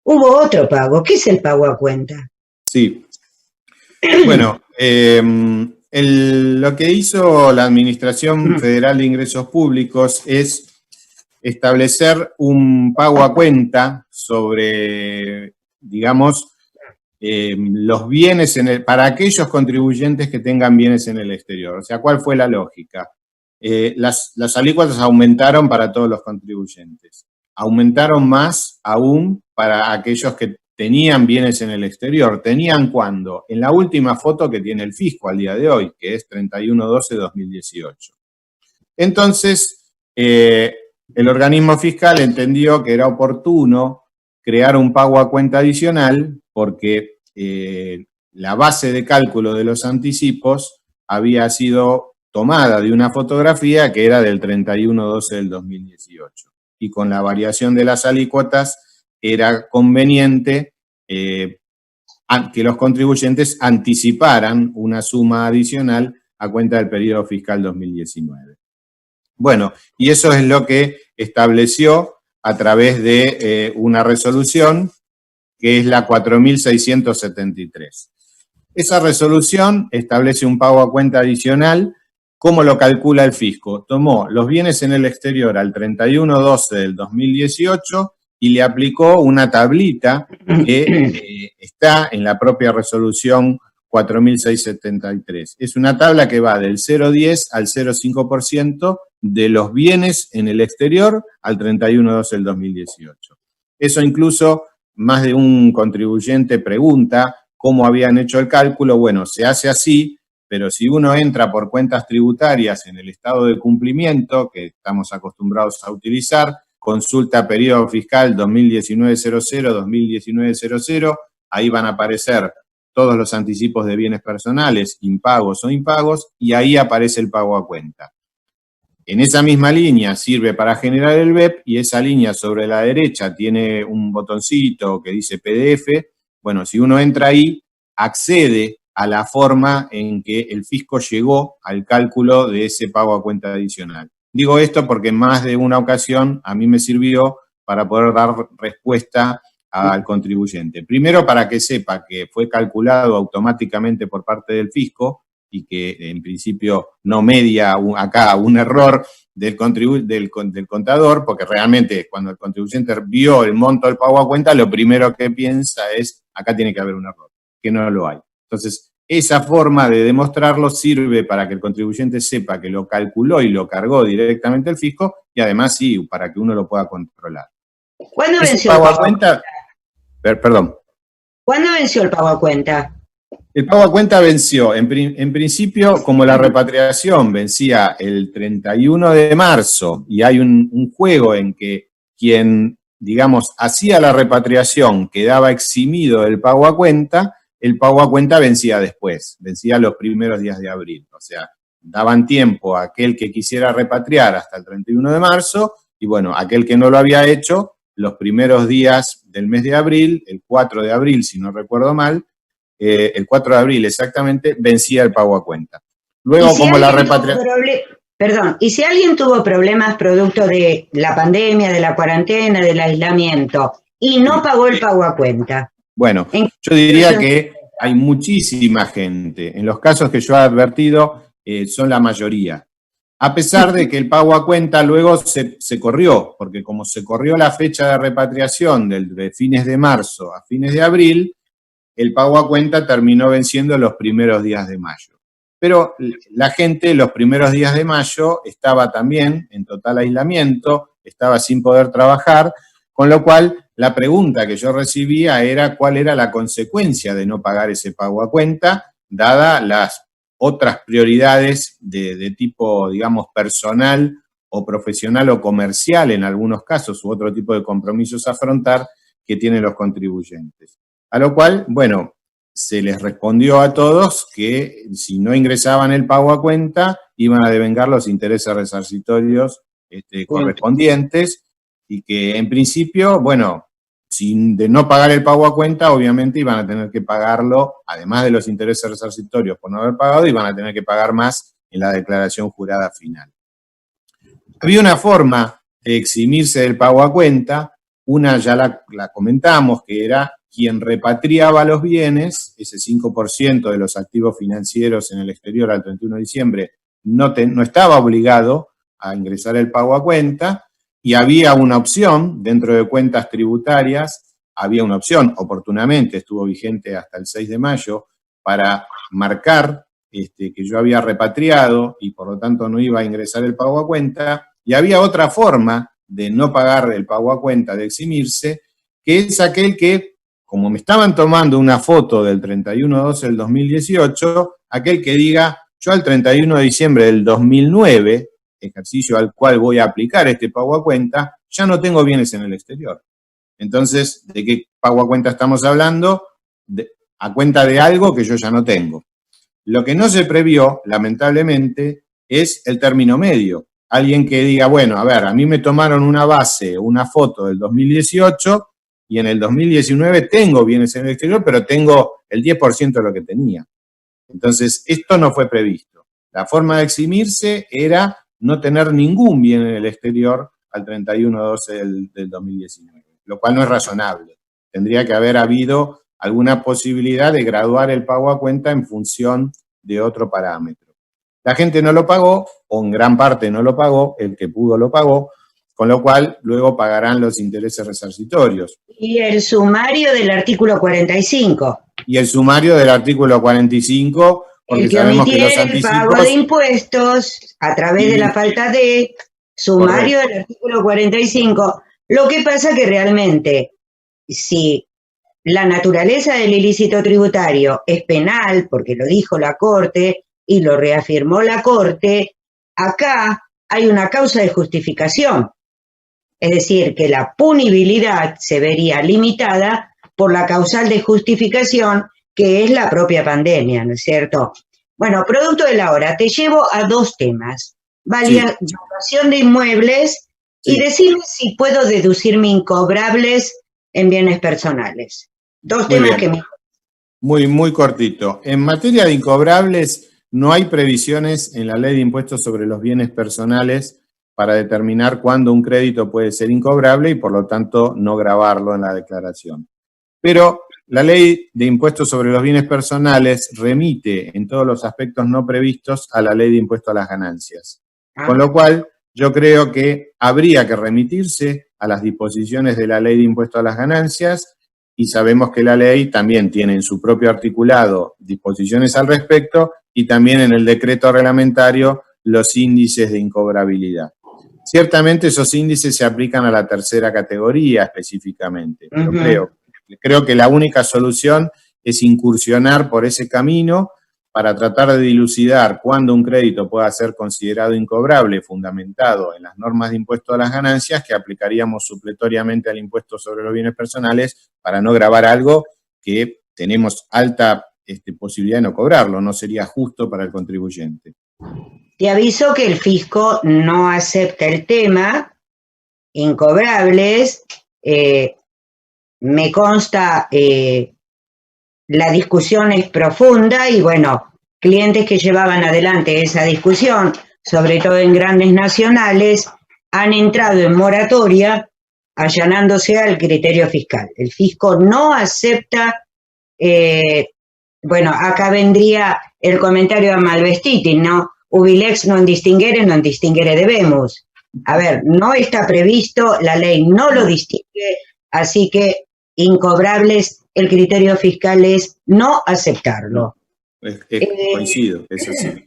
Hubo otro pago. ¿Qué es el pago a cuenta? Sí. Bueno, lo que hizo la Administración Federal de Ingresos Públicos es establecer un pago a cuenta sobre, digamos, los bienes para aquellos contribuyentes que tengan bienes en el exterior. O sea, ¿cuál fue la lógica? Las alícuotas aumentaron para todos los contribuyentes. Aumentaron más aún para aquellos que tenían bienes en el exterior. ¿Tenían cuándo? En la última foto que tiene el fisco al día de hoy, que es 31/12/2018. Entonces, el organismo fiscal entendió que era oportuno crear un pago a cuenta adicional porque la base de cálculo de los anticipos había sido tomada de una fotografía que era del 31/12/2018. Y con la variación de las alícuotas era conveniente que los contribuyentes anticiparan una suma adicional a cuenta del periodo fiscal 2019. Bueno, y eso es lo que estableció a través de una resolución que es la 4673. Esa resolución establece un pago a cuenta adicional. ¿Cómo lo calcula el fisco? Tomó los bienes en el exterior al 31/12/2018 y le aplicó una tablita que está en la propia resolución 4673. Es una tabla que va del 0,10 al 0,5% de los bienes en el exterior al 31/12/2018. Eso incluso más de un contribuyente pregunta cómo habían hecho el cálculo. Bueno, se hace así, pero si uno entra por cuentas tributarias en el estado de cumplimiento, que estamos acostumbrados a utilizar, consulta periodo fiscal 2019-00, 2019-00, ahí van a aparecer todos los anticipos de bienes personales, impagos o impagos, y ahí aparece el pago a cuenta. En esa misma línea sirve para generar el BEP, y esa línea sobre la derecha tiene un botoncito que dice PDF. Bueno, si uno entra ahí, accede a la forma en que el fisco llegó al cálculo de ese pago a cuenta adicional. Digo esto porque en más de una ocasión a mí me sirvió para poder dar respuesta al contribuyente. Primero, para que sepa que fue calculado automáticamente por parte del fisco y que en principio no media acá un error del contador, porque realmente cuando el contribuyente vio el monto del pago a cuenta, lo primero que piensa es, acá tiene que haber un error, que no lo hay. Entonces, esa forma de demostrarlo sirve para que el contribuyente sepa que lo calculó y lo cargó directamente el fisco, y además sí, para que uno lo pueda controlar. ¿Cuándo venció el pago a cuenta? Perdón. ¿Cuándo venció el pago a cuenta? El pago a cuenta venció, en principio, como la repatriación vencía el 31 de marzo, y hay un juego en que quien, digamos, hacía la repatriación quedaba eximido del pago a cuenta, el pago a cuenta vencía después, vencía los primeros días de abril. O sea, daban tiempo a aquel que quisiera repatriar hasta el 31 de marzo, y bueno, aquel que no lo había hecho, los primeros días del mes de abril, el 4 de abril, si no recuerdo mal, el 4 de abril exactamente, vencía el pago a cuenta. Luego, si como la repatriación... Perdón, y si alguien tuvo problemas producto de la pandemia, de la cuarentena, del aislamiento, y no pagó el pago a cuenta. Bueno, yo diría que hay muchísima gente. En los casos que yo he advertido, son la mayoría. A pesar de que el pago a cuenta luego se corrió, porque como se corrió la fecha de repatriación de fines de marzo a fines de abril, el pago a cuenta terminó venciendo los primeros días de mayo. Pero la gente los primeros días de mayo estaba también en total aislamiento, estaba sin poder trabajar, con lo cual la pregunta que yo recibía era cuál era la consecuencia de no pagar ese pago a cuenta, dada las otras prioridades de tipo, digamos, personal o profesional o comercial en algunos casos, u otro tipo de compromisos a afrontar que tienen los contribuyentes. A lo cual, bueno, se les respondió a todos que si no ingresaban el pago a cuenta, iban a devengar los intereses resarcitorios correspondientes, y que en principio, bueno, de no pagar el pago a cuenta, obviamente iban a tener que pagarlo, además de los intereses resarcitorios por no haber pagado, iban a tener que pagar más en la declaración jurada final. Había una forma de eximirse del pago a cuenta, una ya la comentamos, que era quien repatriaba los bienes, ese 5% de los activos financieros en el exterior al 31 de diciembre, no estaba obligado a ingresar el pago a cuenta, y había una opción dentro de cuentas tributarias, había una opción, oportunamente estuvo vigente hasta el 6 de mayo, para marcar que yo había repatriado y por lo tanto no iba a ingresar el pago a cuenta, y había otra forma de no pagar el pago a cuenta, de eximirse, que es aquel que, como me estaban tomando una foto del 31/12 del 2018, aquel que diga, yo al 31 de diciembre del 2009, ejercicio al cual voy a aplicar este pago a cuenta, ya no tengo bienes en el exterior. Entonces, ¿de qué pago a cuenta estamos hablando? A cuenta de algo que yo ya no tengo. Lo que no se previó, lamentablemente, es el término medio. Alguien que diga, bueno, a ver, a mí me tomaron una base, una foto del 2018 y en el 2019 tengo bienes en el exterior, pero tengo el 10% de lo que tenía. Entonces, esto no fue previsto. La forma de eximirse era no tener ningún bien en el exterior al 31/12 del 2019, lo cual no es razonable. Tendría que haber habido alguna posibilidad de graduar el pago a cuenta en función de otro parámetro. La gente no lo pagó, o en gran parte no lo pagó, el que pudo lo pagó, con lo cual luego pagarán los intereses resarcitorios. Y el sumario del artículo 45. Y el sumario del artículo 45, porque sabemos que los anticipos... el pago de impuestos a través de la falta de sumario del artículo 45. Lo que pasa que realmente, si la naturaleza del ilícito tributario es penal, porque lo dijo la Corte y lo reafirmó la Corte, acá hay una causa de justificación. Es decir, que la punibilidad se vería limitada por la causal de justificación, que es la propia pandemia, ¿no es cierto? Bueno, producto de la hora, te llevo a dos temas. Valoración de inmuebles y decirme si puedo deducirme incobrables en bienes personales. Dos temas que me... Muy cortito. En materia de incobrables, no hay previsiones en la Ley de Impuestos sobre los Bienes Personales para determinar cuándo un crédito puede ser incobrable y por lo tanto no gravarlo en la declaración. Pero la Ley de Impuestos sobre los Bienes Personales remite en todos los aspectos no previstos a la Ley de Impuesto a las Ganancias. Con lo cual, yo creo que habría que remitirse a las disposiciones de la Ley de Impuesto a las Ganancias, y sabemos que la ley también tiene en su propio articulado disposiciones al respecto y también en el decreto reglamentario los índices de incobrabilidad. Ciertamente esos índices se aplican a la tercera categoría específicamente, pero creo que la única solución es incursionar por ese camino para tratar de dilucidar cuándo un crédito pueda ser considerado incobrable, fundamentado en las normas de impuesto a las ganancias que aplicaríamos supletoriamente al impuesto sobre los bienes personales para no gravar algo que tenemos alta posibilidad de no cobrarlo, no sería justo para el contribuyente. Te aviso que el fisco no acepta el tema, incobrables, me consta, la discusión es profunda y bueno, clientes que llevaban adelante esa discusión, sobre todo en grandes nacionales, han entrado en moratoria allanándose al criterio fiscal. El fisco no acepta, bueno, acá vendría el comentario a Malvestiti, ¿no? Ubilex non distinguere debemos. A ver, no está previsto, la ley no lo distingue, así que incobrables, el criterio fiscal es no aceptarlo. Coincido, es así.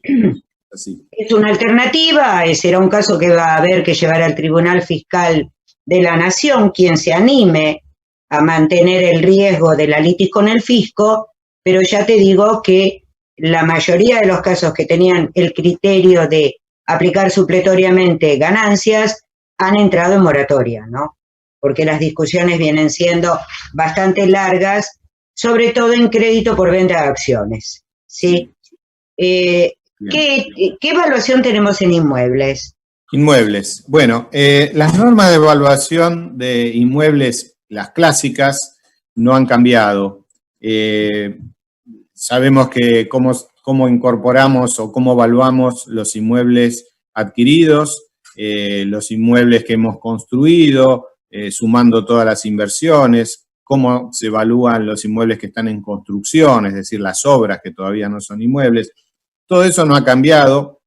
Así. Es una alternativa, será un caso que va a haber que llevar al Tribunal Fiscal de la Nación, quien se anime a mantener el riesgo de la litis con el fisco, pero ya te digo que la mayoría de los casos que tenían el criterio de aplicar supletoriamente ganancias han entrado en moratoria, ¿no? Porque las discusiones vienen siendo bastante largas, sobre todo en crédito por venta de acciones, ¿sí? ¿Qué evaluación tenemos en inmuebles? Inmuebles. Bueno, las normas de evaluación de inmuebles, las clásicas, no han cambiado. Sabemos que cómo incorporamos o cómo evaluamos los inmuebles adquiridos, los inmuebles que hemos construido, sumando todas las inversiones, cómo se evalúan los inmuebles que están en construcción, es decir, las obras que todavía no son inmuebles. Todo eso no ha cambiado,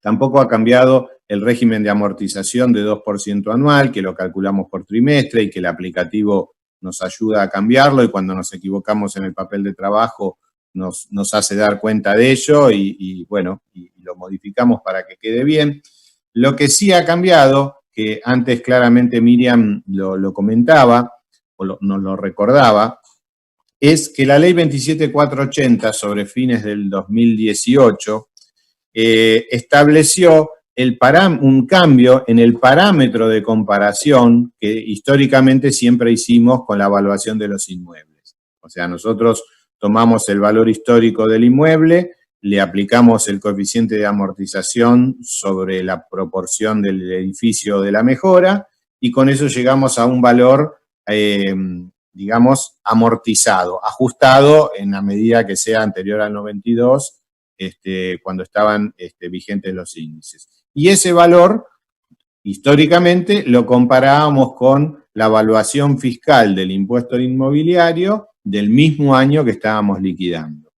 tampoco ha cambiado el régimen de amortización de 2% anual, que lo calculamos por trimestre y que el aplicativo nos ayuda a cambiarlo, y cuando nos equivocamos en el papel de trabajo nos hace dar cuenta de ello y lo modificamos para que quede bien. Lo que sí ha cambiado, que antes claramente Miriam lo comentaba o nos lo recordaba, es que la ley 27480 sobre fines del 2018 estableció un cambio en el parámetro de comparación que históricamente siempre hicimos con la evaluación de los inmuebles. O sea, nosotros tomamos el valor histórico del inmueble, le aplicamos el coeficiente de amortización sobre la proporción del edificio de la mejora y con eso llegamos a un valor, digamos, amortizado, ajustado en la medida que sea anterior al 92, cuando estaban vigentes los índices. Y ese valor, históricamente, lo comparábamos con la evaluación fiscal del impuesto inmobiliario del mismo año que estábamos liquidando.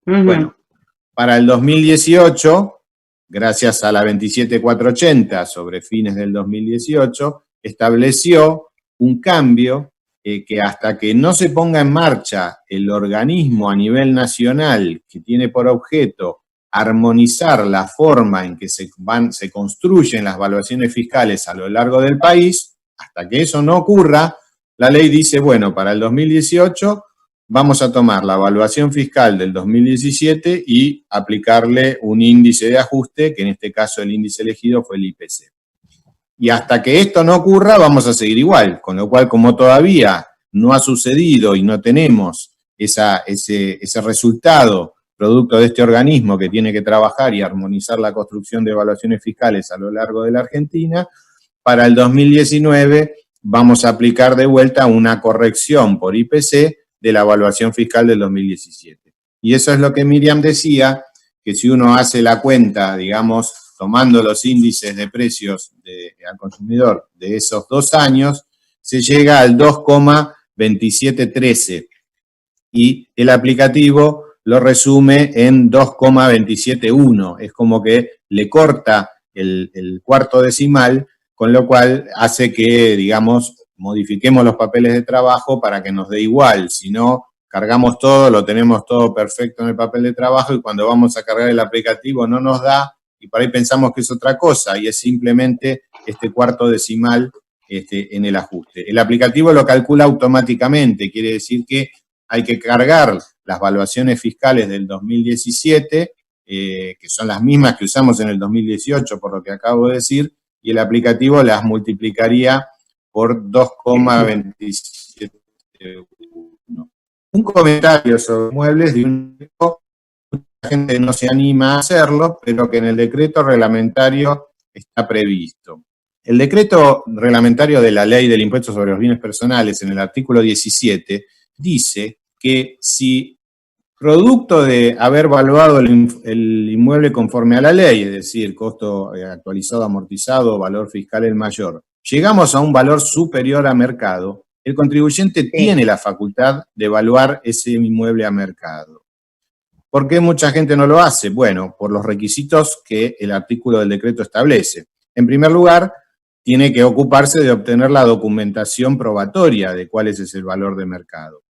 Bueno, para el 2018, gracias a la 27480 sobre fines del 2018, estableció un cambio que hasta que no se ponga en marcha el organismo a nivel nacional que tiene por objeto armonizar la forma en que se construyen las evaluaciones fiscales a lo largo del país, hasta que eso no ocurra, la ley dice, bueno, para el 2018 vamos a tomar la evaluación fiscal del 2017 y aplicarle un índice de ajuste, que en este caso el índice elegido fue el IPC. Y hasta que esto no ocurra, vamos a seguir igual, con lo cual, como todavía no ha sucedido y no tenemos ese resultado producto de este organismo que tiene que trabajar y armonizar la construcción de evaluaciones fiscales a lo largo de la Argentina, para el 2019 vamos a aplicar de vuelta una corrección por IPC de la evaluación fiscal del 2017. Y eso es lo que Miriam decía, que si uno hace la cuenta, digamos, tomando los índices de precios al consumidor de esos 2 años, se llega al 2,2713 y el aplicativo lo resume en 2,271. Es como que le corta el cuarto decimal, con lo cual hace que, digamos, modifiquemos los papeles de trabajo para que nos dé igual. Si no, cargamos todo, lo tenemos todo perfecto en el papel de trabajo y cuando vamos a cargar el aplicativo no nos da y por ahí pensamos que es otra cosa y es simplemente este cuarto decimal en el ajuste. El aplicativo lo calcula automáticamente, quiere decir que hay que cargar las evaluaciones fiscales del 2017, que son las mismas que usamos en el 2018, por lo que acabo de decir, y el aplicativo las multiplicaría por 2,27. un comentario sobre muebles de un decreto, la gente no se anima a hacerlo, pero que en el decreto reglamentario está previsto. El decreto reglamentario de la Ley del Impuesto sobre los Bienes Personales, en el artículo 17, dice que si producto de haber valuado el inmueble conforme a la ley, es decir, costo actualizado, amortizado, valor fiscal el mayor, llegamos a un valor superior a mercado, el contribuyente tiene la facultad de evaluar ese inmueble a mercado. ¿Por qué mucha gente no lo hace? Bueno, por los requisitos que el artículo del decreto establece. En primer lugar, tiene que ocuparse de obtener la documentación probatoria de cuál es ese valor de mercado.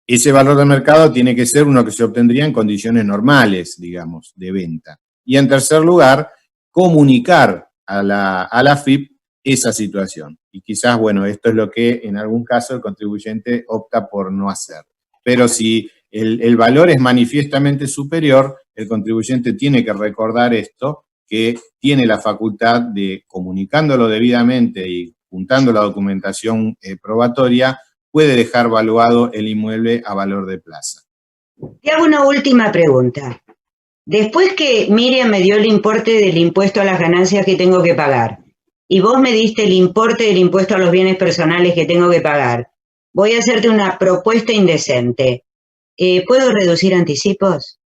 Ese valor de mercado tiene que ser uno que se obtendría en condiciones normales, digamos, de venta. Y en tercer lugar, comunicar a la AFIP esa situación. Y quizás, bueno, esto es lo que en algún caso el contribuyente opta por no hacer. Pero si el valor es manifiestamente superior, el contribuyente tiene que recordar esto, que tiene la facultad de, comunicándolo debidamente y juntando la documentación probatoria, puede dejar valuado el inmueble a valor de plaza. Te hago una última pregunta. Después que Miriam me dio el importe del impuesto a las ganancias que tengo que pagar, y vos me diste el importe del impuesto a los bienes personales que tengo que pagar, voy a hacerte una propuesta indecente. ¿Puedo reducir anticipos?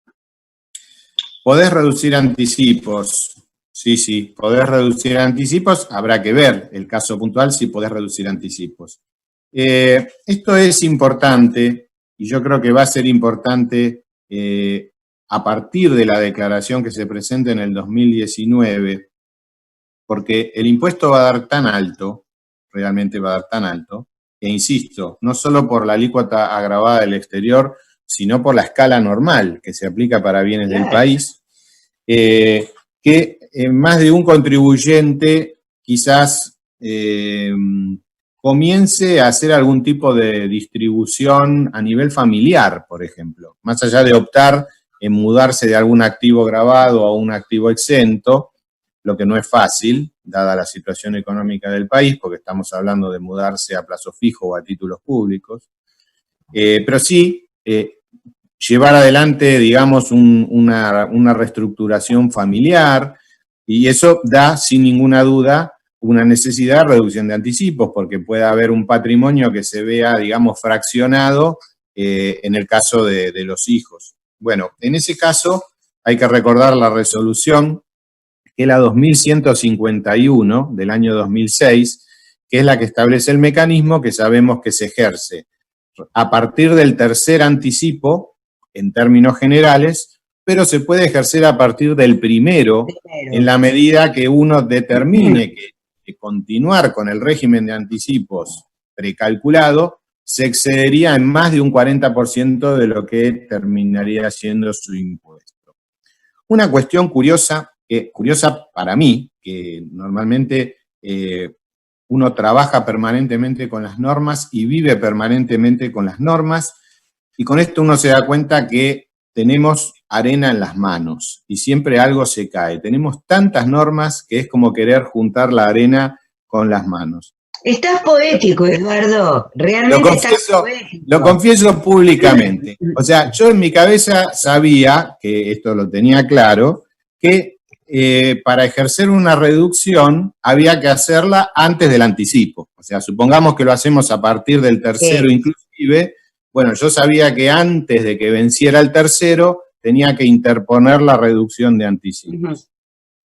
¿Podés reducir anticipos? Sí, podés reducir anticipos. Habrá que ver el caso puntual si podés reducir anticipos. Esto es importante y yo creo que va a ser importante a partir de la declaración que se presenta en el 2019, porque el impuesto va a dar tan alto, realmente va a dar tan alto, e insisto, no solo por la alícuota agravada del exterior, sino por la escala normal que se aplica para bienes del país, que más de un contribuyente quizás comience a hacer algún tipo de distribución a nivel familiar, por ejemplo, más allá de optar en mudarse de algún activo gravado a un activo exento, lo que no es fácil, dada la situación económica del país, porque estamos hablando de mudarse a plazo fijo o a títulos públicos, pero sí llevar adelante, digamos, una reestructuración familiar, y eso da, sin ninguna duda, una necesidad de reducción de anticipos, porque puede haber un patrimonio que se vea, digamos, fraccionado en el caso de los hijos. Bueno, en ese caso hay que recordar la resolución, que es la 2151 del año 2006, que es la que establece el mecanismo que sabemos que se ejerce a partir del tercer anticipo, en términos generales, pero se puede ejercer a partir del primero, en la medida que uno determine que continuar con el régimen de anticipos precalculado se excedería en más de un 40% de lo que terminaría siendo su impuesto. Una cuestión curiosa para mí, que normalmente uno trabaja permanentemente con las normas y vive permanentemente con las normas, y con esto uno se da cuenta que tenemos arena en las manos y siempre algo se cae. Tenemos tantas normas que es como querer juntar la arena con las manos. Estás poético, Eduardo. Realmente estás poético. Lo confieso públicamente. O sea, yo en mi cabeza sabía, que esto lo tenía claro, que para ejercer una reducción había que hacerla antes del anticipo. O sea, supongamos que lo hacemos a partir del tercero inclusive. Bueno, yo sabía que antes de que venciera el tercero tenía que interponer la reducción de anticipos.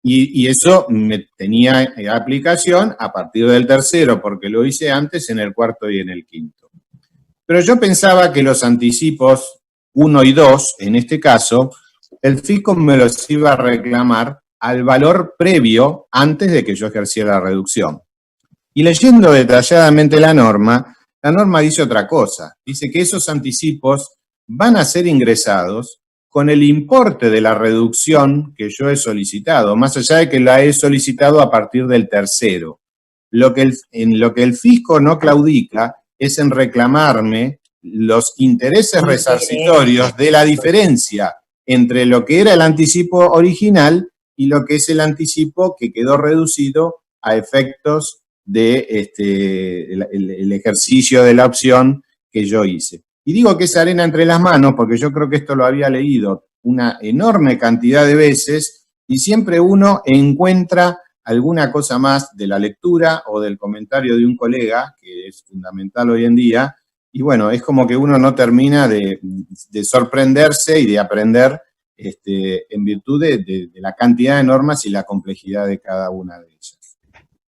Y eso me tenía aplicación a partir del tercero, porque lo hice antes en el cuarto y en el quinto. Pero yo pensaba que los anticipos 1 y 2, en este caso, el fisco me los iba a reclamar al valor previo antes de que yo ejerciera la reducción. Y leyendo detalladamente la norma dice otra cosa. Dice que esos anticipos van a ser ingresados con el importe de la reducción que yo he solicitado, más allá de que la he solicitado a partir del tercero. En lo que el fisco no claudica es en reclamarme los intereses resarcitorios de la diferencia entre lo que era el anticipo original y lo que es el anticipo que quedó reducido a efectos de el ejercicio de la opción que yo hice. Y digo que es arena entre las manos porque yo creo que esto lo había leído una enorme cantidad de veces y siempre uno encuentra alguna cosa más de la lectura o del comentario de un colega, que es fundamental hoy en día, y bueno, es como que uno no termina de sorprenderse y de aprender en virtud de la cantidad de normas y la complejidad de cada una de ellas.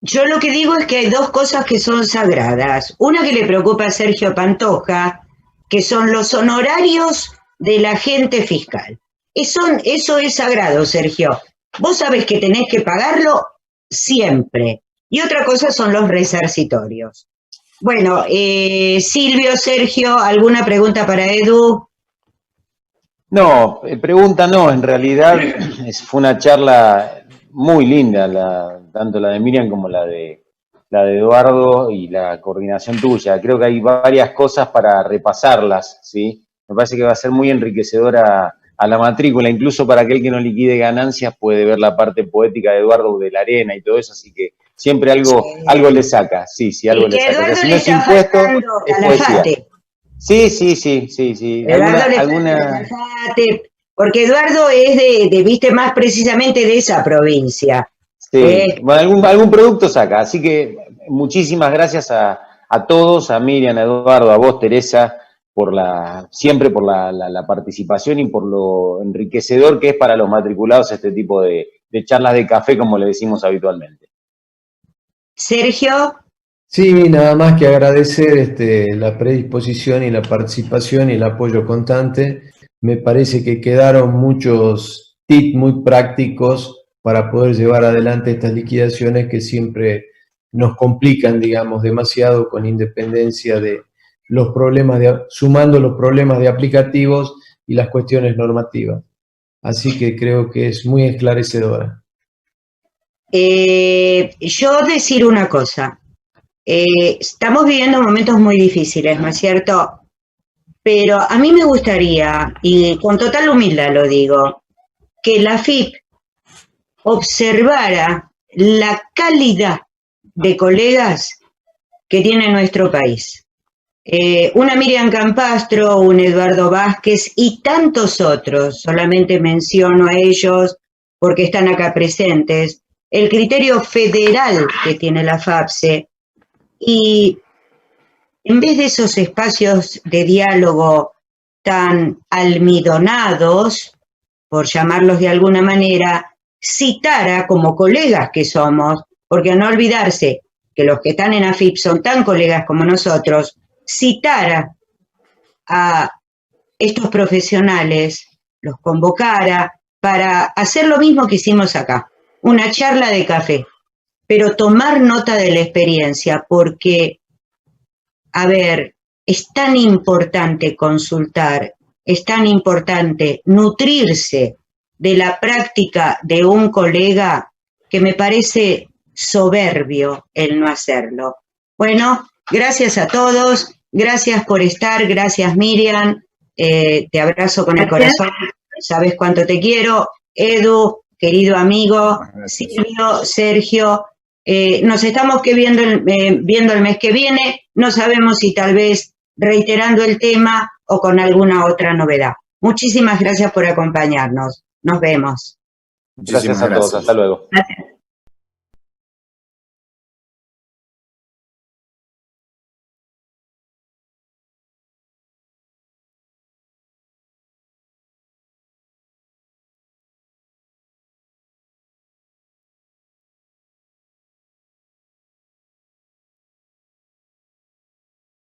Yo lo que digo es que hay dos cosas que son sagradas. Una que le preocupa a Sergio Pantoja, que son los honorarios del agente fiscal. Eso es sagrado, Sergio. Vos sabés que tenés que pagarlo siempre. Y otra cosa son los resarcitorios. Bueno, Silvio, Sergio, ¿alguna pregunta para Edu? No, pregunta no, en realidad fue una charla muy linda, tanto la de Miriam como la de Eduardo y la coordinación tuya. Creo que hay varias cosas para repasarlas, ¿sí? Me parece que va a ser muy enriquecedora a la matrícula, incluso para aquel que no liquide ganancias puede ver la parte poética de Eduardo de la arena y todo eso, así que siempre algo le saca, sí, algo le saca. O sea, si no es impuesto, es poesía. Sí. Porque Eduardo es viste, más precisamente de esa provincia. Sí, bueno, algún producto saca, así que muchísimas gracias a todos, a Miriam, a Eduardo, a vos, Teresa, siempre por la participación y por lo enriquecedor que es para los matriculados este tipo de charlas de café, como le decimos habitualmente. Sergio. Sí, nada más que agradecer la predisposición y la participación y el apoyo constante. Me parece que quedaron muchos tips muy prácticos para poder llevar adelante estas liquidaciones que siempre nos complican, digamos, demasiado con independencia de los problemas, sumando los problemas de aplicativos y las cuestiones normativas. Así que creo que es muy esclarecedora. Yo decir una cosa. Estamos viviendo momentos muy difíciles, ¿no es cierto? Pero a mí me gustaría, y con total humildad lo digo, que la AFIP observara la calidad de colegas que tiene nuestro país. Una Miriam Campastro, un Eduardo Vázquez y tantos otros, solamente menciono a ellos porque están acá presentes, el criterio federal que tiene la FAPSE. Y en vez de esos espacios de diálogo tan almidonados, por llamarlos de alguna manera, citara como colegas que somos, porque no olvidarse que los que están en AFIP son tan colegas como nosotros, citara a estos profesionales, los convocara para hacer lo mismo que hicimos acá, una charla de café. Pero tomar nota de la experiencia, porque, a ver, es tan importante consultar, es tan importante nutrirse de la práctica de un colega que me parece soberbio el no hacerlo. Bueno, gracias a todos, gracias por estar, gracias Miriam, te abrazo con el corazón, sabes cuánto te quiero, Edu, querido amigo, Silvio, Sergio. Nos estamos viendo el mes que viene, no sabemos si tal vez reiterando el tema o con alguna otra novedad. Muchísimas gracias por acompañarnos. Nos vemos. Gracias a todos, hasta luego. Gracias.